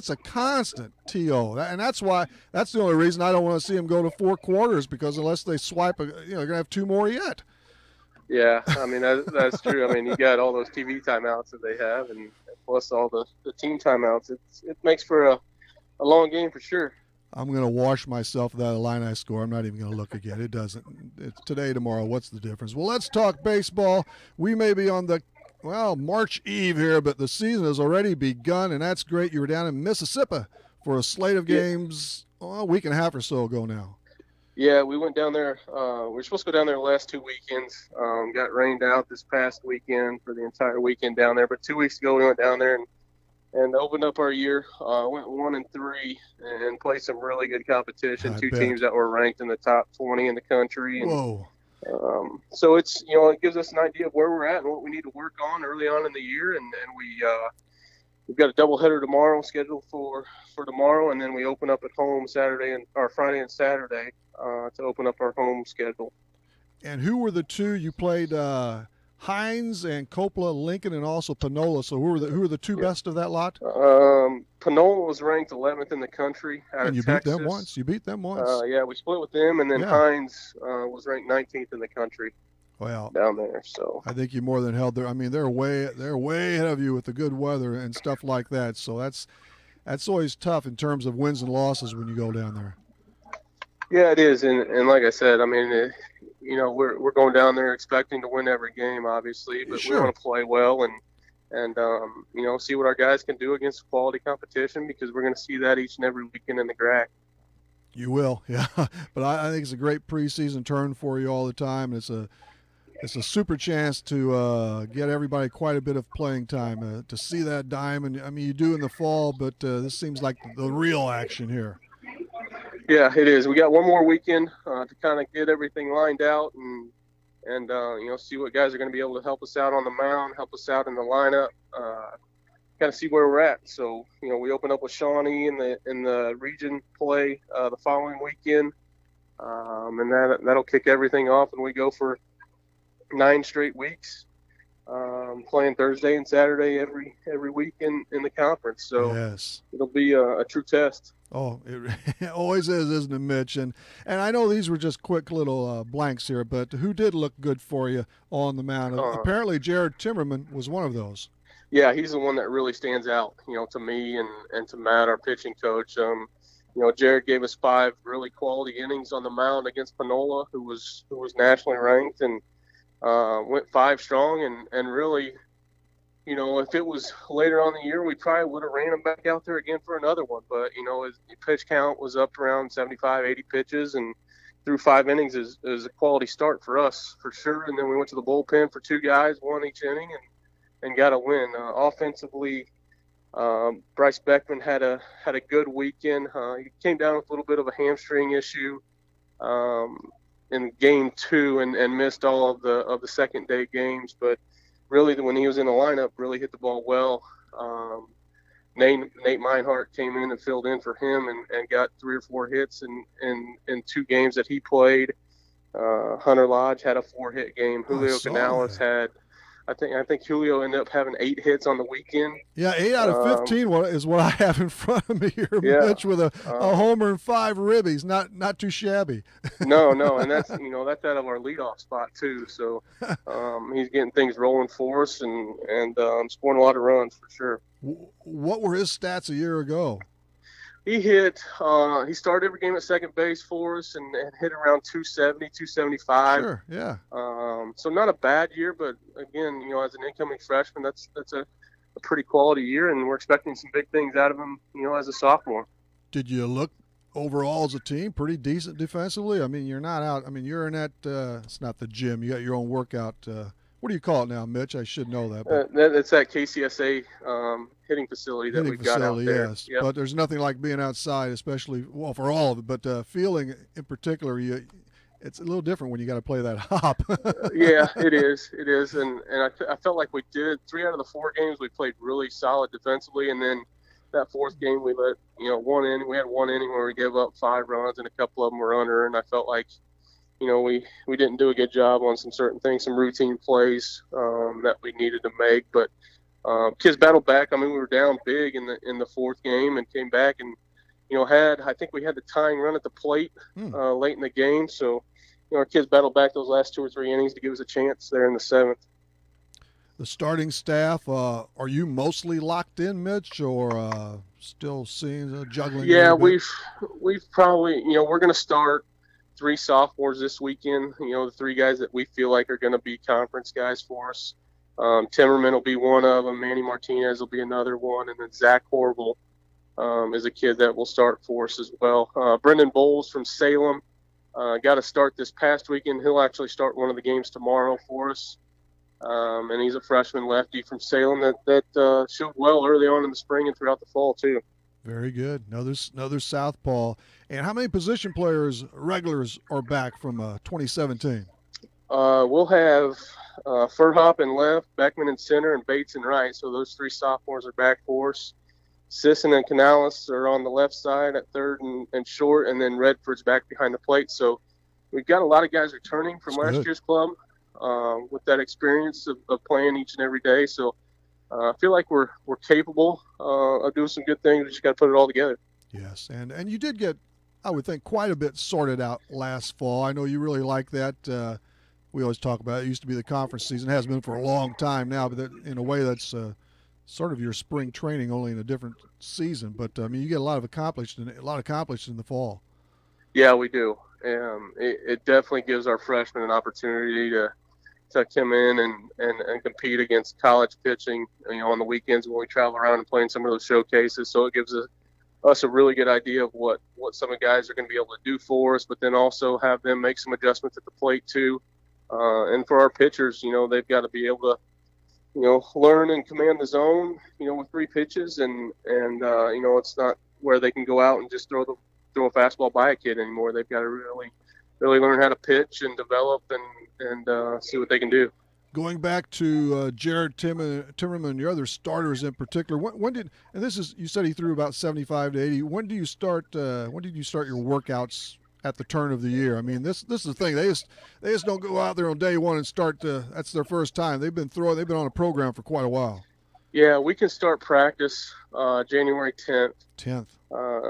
a constant TO, and that's the only reason I don't want to see them go to 4 quarters, because unless they swipe, they're gonna have 2 more yet. Yeah, I mean that's true. I mean, you got all those TV timeouts that they have, and plus all the team timeouts. It makes for a long game for sure. I'm going to wash myself of that Illini score. I'm not even going to look again. It doesn't. It's today, tomorrow. What's the difference? Well, let's talk baseball. We may be on the, March Eve here, but the season has already begun, and that's great. You were down in Mississippi for a slate of games a week and a half or so ago now. Yeah, we went down there. We were supposed to go down there the last 2 weekends. Got rained out this past weekend for the entire weekend down there. But 2 weeks ago, we went down there and opened up our year. Went 1-3 and played some really good competition. Two teams that were ranked in the top 20 in the country. And, whoa! So it's it gives us an idea of where we're at and what we need to work on early on in the year. And we've got a doubleheader tomorrow scheduled for tomorrow, and then we open up at home Friday and Saturday to open up our home schedule. And who were the two you played? Hines and Coppola, Lincoln, and also Panola. So who were the two best of that lot? Panola was ranked 11th in the country out of Texas. You beat them once. Yeah, we split with them, and then Hines was ranked 19th in the country. Well, down there. So I think you more than held there. I mean, they're way ahead of you with the good weather and stuff like that. So that's always tough in terms of wins and losses when you go down there. Yeah, it is, and like I said, I mean. We're going down there expecting to win every game, obviously, but we want to play well and see what our guys can do against quality competition, because we're going to see that each and every weekend in the GRAC. You will, yeah. But I think it's a great preseason turn for you all the time. It's a super chance to get everybody quite a bit of playing time to see that diamond. I mean, you do in the fall, but this seems like the real action here. Yeah, it is. We got one more weekend to kind of get everything lined out and see what guys are going to be able to help us out on the mound, help us out in the lineup, kind of see where we're at. So, we open up with Shawnee in the region play the following weekend, and that'll kick everything off, and we go for 9 straight weeks, playing Thursday and Saturday every week in the conference. So yes. It'll be a true test. Oh, it always is, isn't it, Mitch? And I know these were just quick little blanks here, but who did look good for you on the mound? Apparently, Jared Timmerman was one of those. Yeah, he's the one that really stands out, to me and to Matt, our pitching coach. Jared gave us 5 really quality innings on the mound against Panola, who was nationally ranked, and went 5 strong and really. If it was later on in the year, we probably would have ran him back out there again for another one. But, his pitch count was up around 75, 80 pitches, and through 5 innings is a quality start for us, for sure. And then we went to the bullpen for 2 guys, 1 each inning, and got a win. Offensively, Bryce Beckman had a good weekend. He came down with a little bit of a hamstring issue. in game 2 and missed all of the second day games. But really, when he was in the lineup, really hit the ball well. Nate Meinhardt came in and filled in for him and got 3 or 4 hits in 2 games that he played. Hunter Lodge had a 4-hit game. Julio Canales had, I think Julio ended up having 8 hits on the weekend. Yeah, 8 out of 15 is what I have in front of me here, yeah, Mitch, with a homer and 5 ribbies. Not too shabby. No, and that's that's out of our leadoff spot too. So he's getting things rolling for us and scoring a lot of runs for sure. What were his stats a year ago? He hit. He started every game at second base for us and hit around 270, 275. Sure, yeah. So not a bad year, but again, as an incoming freshman, that's a pretty quality year, and we're expecting some big things out of him, as a sophomore. Did you look overall as a team pretty decent defensively? I mean, you're not out. I mean, you're in that. It's not the gym. You got your own workout. What do you call it now, Mitch? I should know that. It's that KCSA hitting facility that we've got out there. Yes, yep. But there's nothing like being outside, especially for all of it. But fielding in particular, it's a little different when you got to play that hop. Yeah, it is, and I felt like we did 3 out of the 4 games we played really solid defensively, and then that 4th game we let one inning. We had 1 inning where we gave up 5 runs, and a couple of them were under, and I felt like we didn't do a good job on some certain things, some routine plays that we needed to make. But kids battled back. I mean, we were down big in the 4th game and came back and I think we had the tying run at the plate late in the game. So our kids battled back those last 2 or 3 innings to give us a chance there in the 7th. The starting staff, are you mostly locked in, Mitch, or still seeing juggling? Yeah, we've probably we're going to start 3 sophomores this weekend. The 3 guys that we feel like are going to be conference guys for us. Timmerman will be one of them. Manny Martinez will be another one, and then Zach Horrible is a kid that will start for us as well. Brendan Bowles from Salem got to start this past weekend. He'll actually start one of the games tomorrow for us. And he's a freshman lefty from Salem that showed well early on in the spring and throughout the fall too. Very good. Another southpaw. And how many position players, regulars, are back from 2017? We'll have Furhop in left, Beckman in center, and Bates in right. So those 3 sophomores are back for us. Sisson and Canales are on the left side at third and short, and then Redford's back behind the plate. So we've got a lot of guys returning from last year's club with that experience of playing each and every day. So I feel like we're capable of doing some good things. We just got to put it all together. Yes, and you did get, I would think, quite a bit sorted out last fall. I know you really like that. We always talk about it. It used to be the conference season. It has been for a long time now, but in a way that's sort of your spring training, only in a different season. But I mean, you get a lot accomplished in the fall. Yeah, we do. It definitely gives our freshmen an opportunity to come in and compete against college pitching, on the weekends when we travel around and play in some of those showcases. So it gives us a really good idea of what some of the guys are going to be able to do for us, but then also have them make some adjustments at the plate too. And for our pitchers, they've got to be able to, learn and command the zone, with 3 pitches, and it's not where they can go out and just throw a fastball by a kid anymore. They've got to really learn how to pitch and develop and see what they can do. Going back to Jared Timmerman and your other starters in particular, you said he threw about 75 to 80. When did you start your workouts at the turn of the year? I mean, this is the thing. They just don't go out there on day one and start. That's their first time. They've been on a program for quite a while. Yeah, we can start practice January 10th. 10th.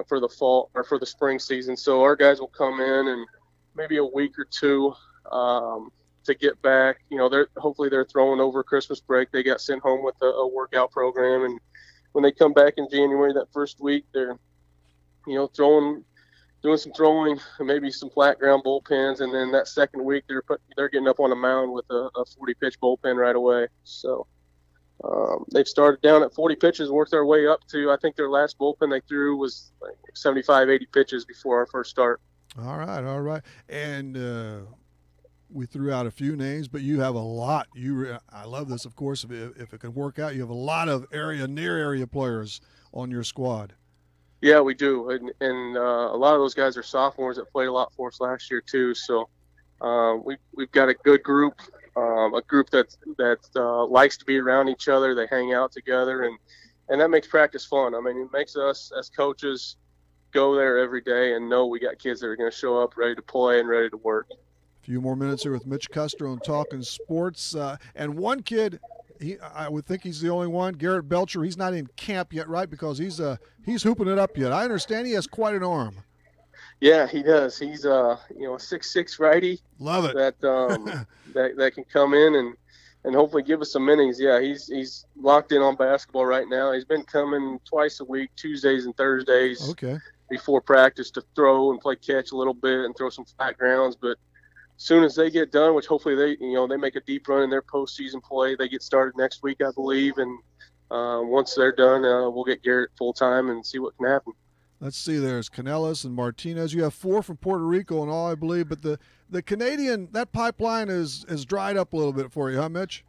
For the fall or for the spring season. So our guys will come in and maybe a week or 2 to get back. Hopefully they're throwing over Christmas break. They got sent home with a workout program, and when they come back in January, that first week, they're doing some throwing, maybe some flat ground bullpens, and then that second week they're getting up on a mound with a 40-pitch bullpen right away. So they've started down at 40 pitches, worked their way up to, I think their last bullpen they threw was like 75, 80 pitches before our first start. All right. And we threw out a few names, but you have a lot. I love this, of course. If it can work out, you have a lot of near area players on your squad. Yeah, we do, and a lot of those guys are sophomores that played a lot for us last year too. So we've got a good group, a group that likes to be around each other. They hang out together, and that makes practice fun. I mean, it makes us as coaches go there every day and know we got kids that are going to show up ready to play and ready to work. A few more minutes here with Mitch Custer on Talkin' Sports. And one kid, I would think he's the only one, Garrett Belcher. He's not in camp yet, right? Because he's hooping it up yet. I understand he has quite an arm. Yeah, he does. He's a 6'6" righty. Love it. That can come in and hopefully give us some innings. Yeah, he's locked in on basketball right now. He's been coming twice a week, Tuesdays and Thursdays. Okay. Before practice to throw and play catch a little bit and throw some flat grounds, but as soon as they get done, which hopefully they make a deep run in their postseason play, they get started next week, I believe, and once they're done, we'll get Garrett full time and see what can happen. Let's see. There's Canellis and Martinez. You have 4 from Puerto Rico and all, I believe, but the Canadian, that pipeline has dried up a little bit for you, huh, Mitch?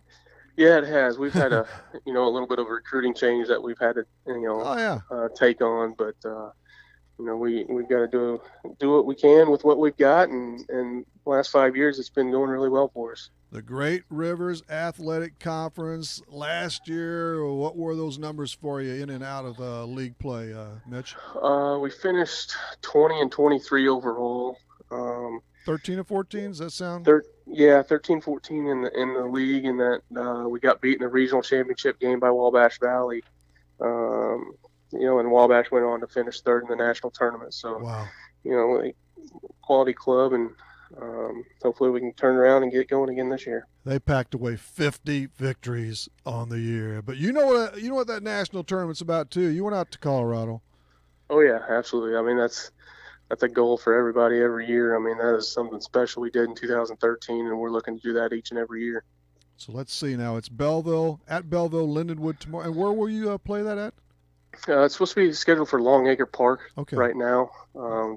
Yeah, it has. We've had a little bit of a recruiting change that we've had to take on, but we've got to do what we can with what we've got, and the last 5 years it's been going really well for us. The Great Rivers Athletic Conference last year, what were those numbers for you in and out of league play, Mitch? We finished 20 and 23 overall. 13 and 14, does that sound? 13, 14 in the league, and that we got beat in the regional championship game by Wabash Valley. And Wabash went on to finish 3rd in the national tournament. So, wow. Quality club, and hopefully we can turn around and get going again this year. They packed away 50 victories on the year. But you know what that national tournament's about too. You went out to Colorado. Oh yeah, absolutely. I mean, that's a goal for everybody every year. I mean, that is something special we did in 2013, and we're looking to do that each and every year. So let's see now. It's Belleville, Lindenwood tomorrow. And where will you play that at? It's supposed to be scheduled for Longacre Park right now.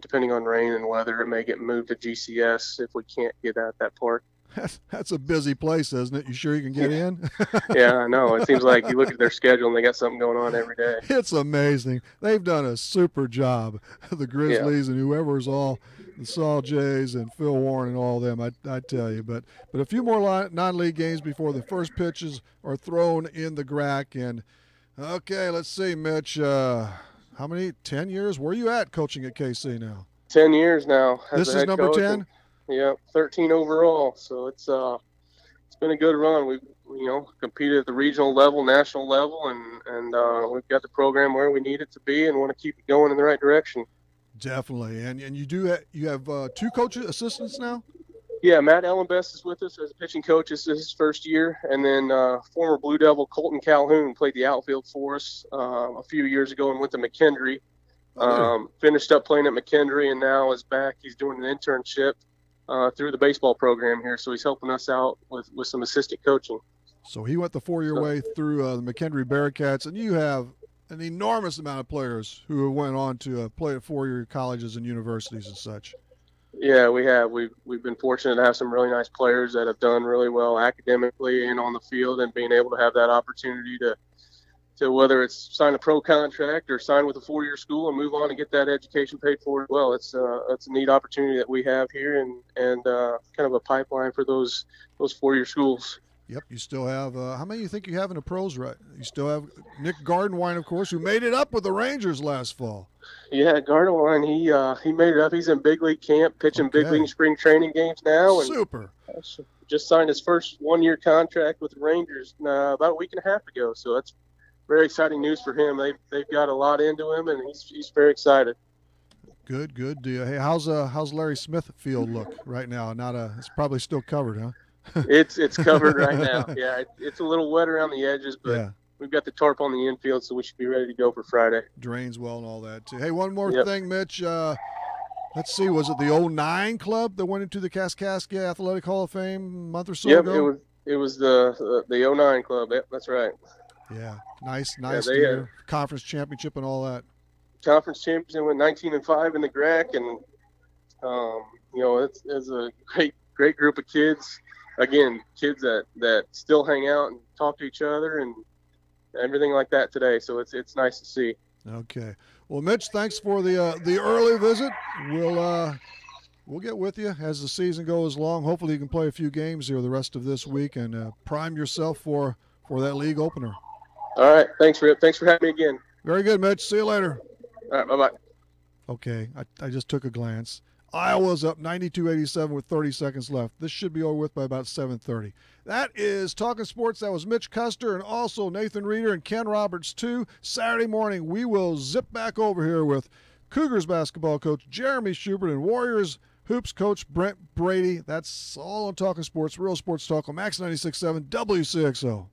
Depending on rain and weather, it may get moved to GCS if we can't get at that park. That's a busy place, isn't it? You sure you can get in? Yeah, I know. It seems like you look at their schedule and they got something going on every day. It's amazing. They've done a super job, the Grizzlies and whoever's all the Saul Jays and Phil Warren and all them, I tell you. But a few more non-league games before the first pitches are thrown in the GRAC. And okay, let's see, Mitch. How many? 10 years? Where are you at coaching at KC now? 10 years now. This is number 10? Yeah, 13 overall. So it's been a good run. We've competed at the regional level, national level, and we've got the program where we need it to be and want to keep it going in the right direction. Definitely. And you have 2 coach assistants now? Yeah, Matt Ellenbest is with us as a pitching coach. This is his first year. And then former Blue Devil Colton Calhoun played the outfield for us a few years ago and went to McKendree. Finished up playing at McKendree and now is back. He's doing an internship through the baseball program here. So he's helping us out with some assistant coaching. So he went the 4-year way through the McKendree Bearcats. And you have an enormous amount of players who went on to play at 4-year colleges and universities and such. Yeah, we have. We've been fortunate to have some really nice players that have done really well academically and on the field, and being able to have that opportunity to whether it's sign a pro contract or sign with a 4-year school and move on and get that education paid for as well. It's a neat opportunity that we have here, and kind of a pipeline for those 4-year schools. Yep, you still have how many do you think you have in the pros, right? You still have Nick Gardenwine, of course, who made it up with the Rangers last fall. Yeah, Gardenwine, he made it up. He's in big league camp, pitching big league spring training games now. And super. Just signed his first 1-year contract with the Rangers about a week and a half ago. So that's very exciting news for him. They've got a lot into him, and he's very excited. Good. Hey, how's Larry Smith field look right now? It's probably still covered, huh? It's covered right now. Yeah, it's a little wet around the edges, but we've got the tarp on the infield, so we should be ready to go for Friday. Drains well and all that too. Hey, one more thing, Mitch. Let's see, was it the 09 club that went into the Kaskaskia Athletic Hall of Fame a month or so ago? It was the 09 club. Yep, that's right. Yeah, nice year. Conference championship and all that. Conference championship, went 19-5 in the GRAC, and it's a great group of kids. Again, kids that still hang out and talk to each other and everything like that today. So it's nice to see. Okay. Well, Mitch, thanks for the early visit. We'll we'll get with you as the season goes along. Hopefully you can play a few games here the rest of this week and prime yourself for that league opener. All right. Thanks, Rip. Thanks for having me again. Very good, Mitch. See you later. All right. Bye-bye. Okay, I just took a glance. Iowa's up 92-87 with 30 seconds left. This should be over with by about 7:30. That is Talking Sports. That was Mitch Custer and also Nathan Reeder and Ken Roberts, too. Saturday morning, we will zip back over here with Cougars basketball coach Jeremy Schubert and Warriors hoops coach Brent Brady. That's all on Talking Sports, Real Sports Talk on Max 96.7 WCXO.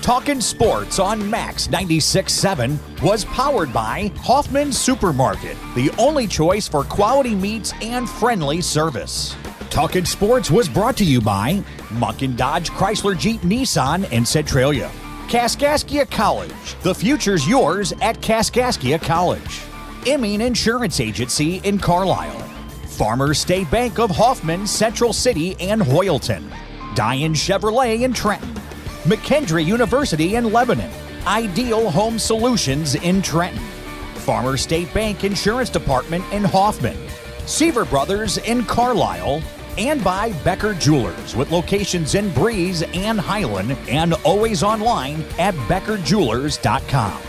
Talkin' Sports on Max 96.7 was powered by Hoffman Supermarket, the only choice for quality meats and friendly service. Talkin' Sports was brought to you by Munkin Dodge Chrysler Jeep Nissan and Centralia. Kaskaskia College, the future's yours at Kaskaskia College. Imming Insurance Agency in Carlisle. Farmers State Bank of Hoffman, Central City and Hoyleton. Diane Chevrolet in Trenton. McKendree University in Lebanon, Ideal Home Solutions in Trenton, Farmer State Bank Insurance Department in Hoffman, Seaver Brothers in Carlisle, and by Becker Jewelers with locations in Breeze and Highland and always online at beckerjewelers.com.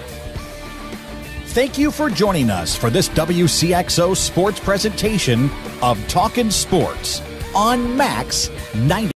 Thank you for joining us for this WCXO sports presentation of Talkin' Sports on Max 90.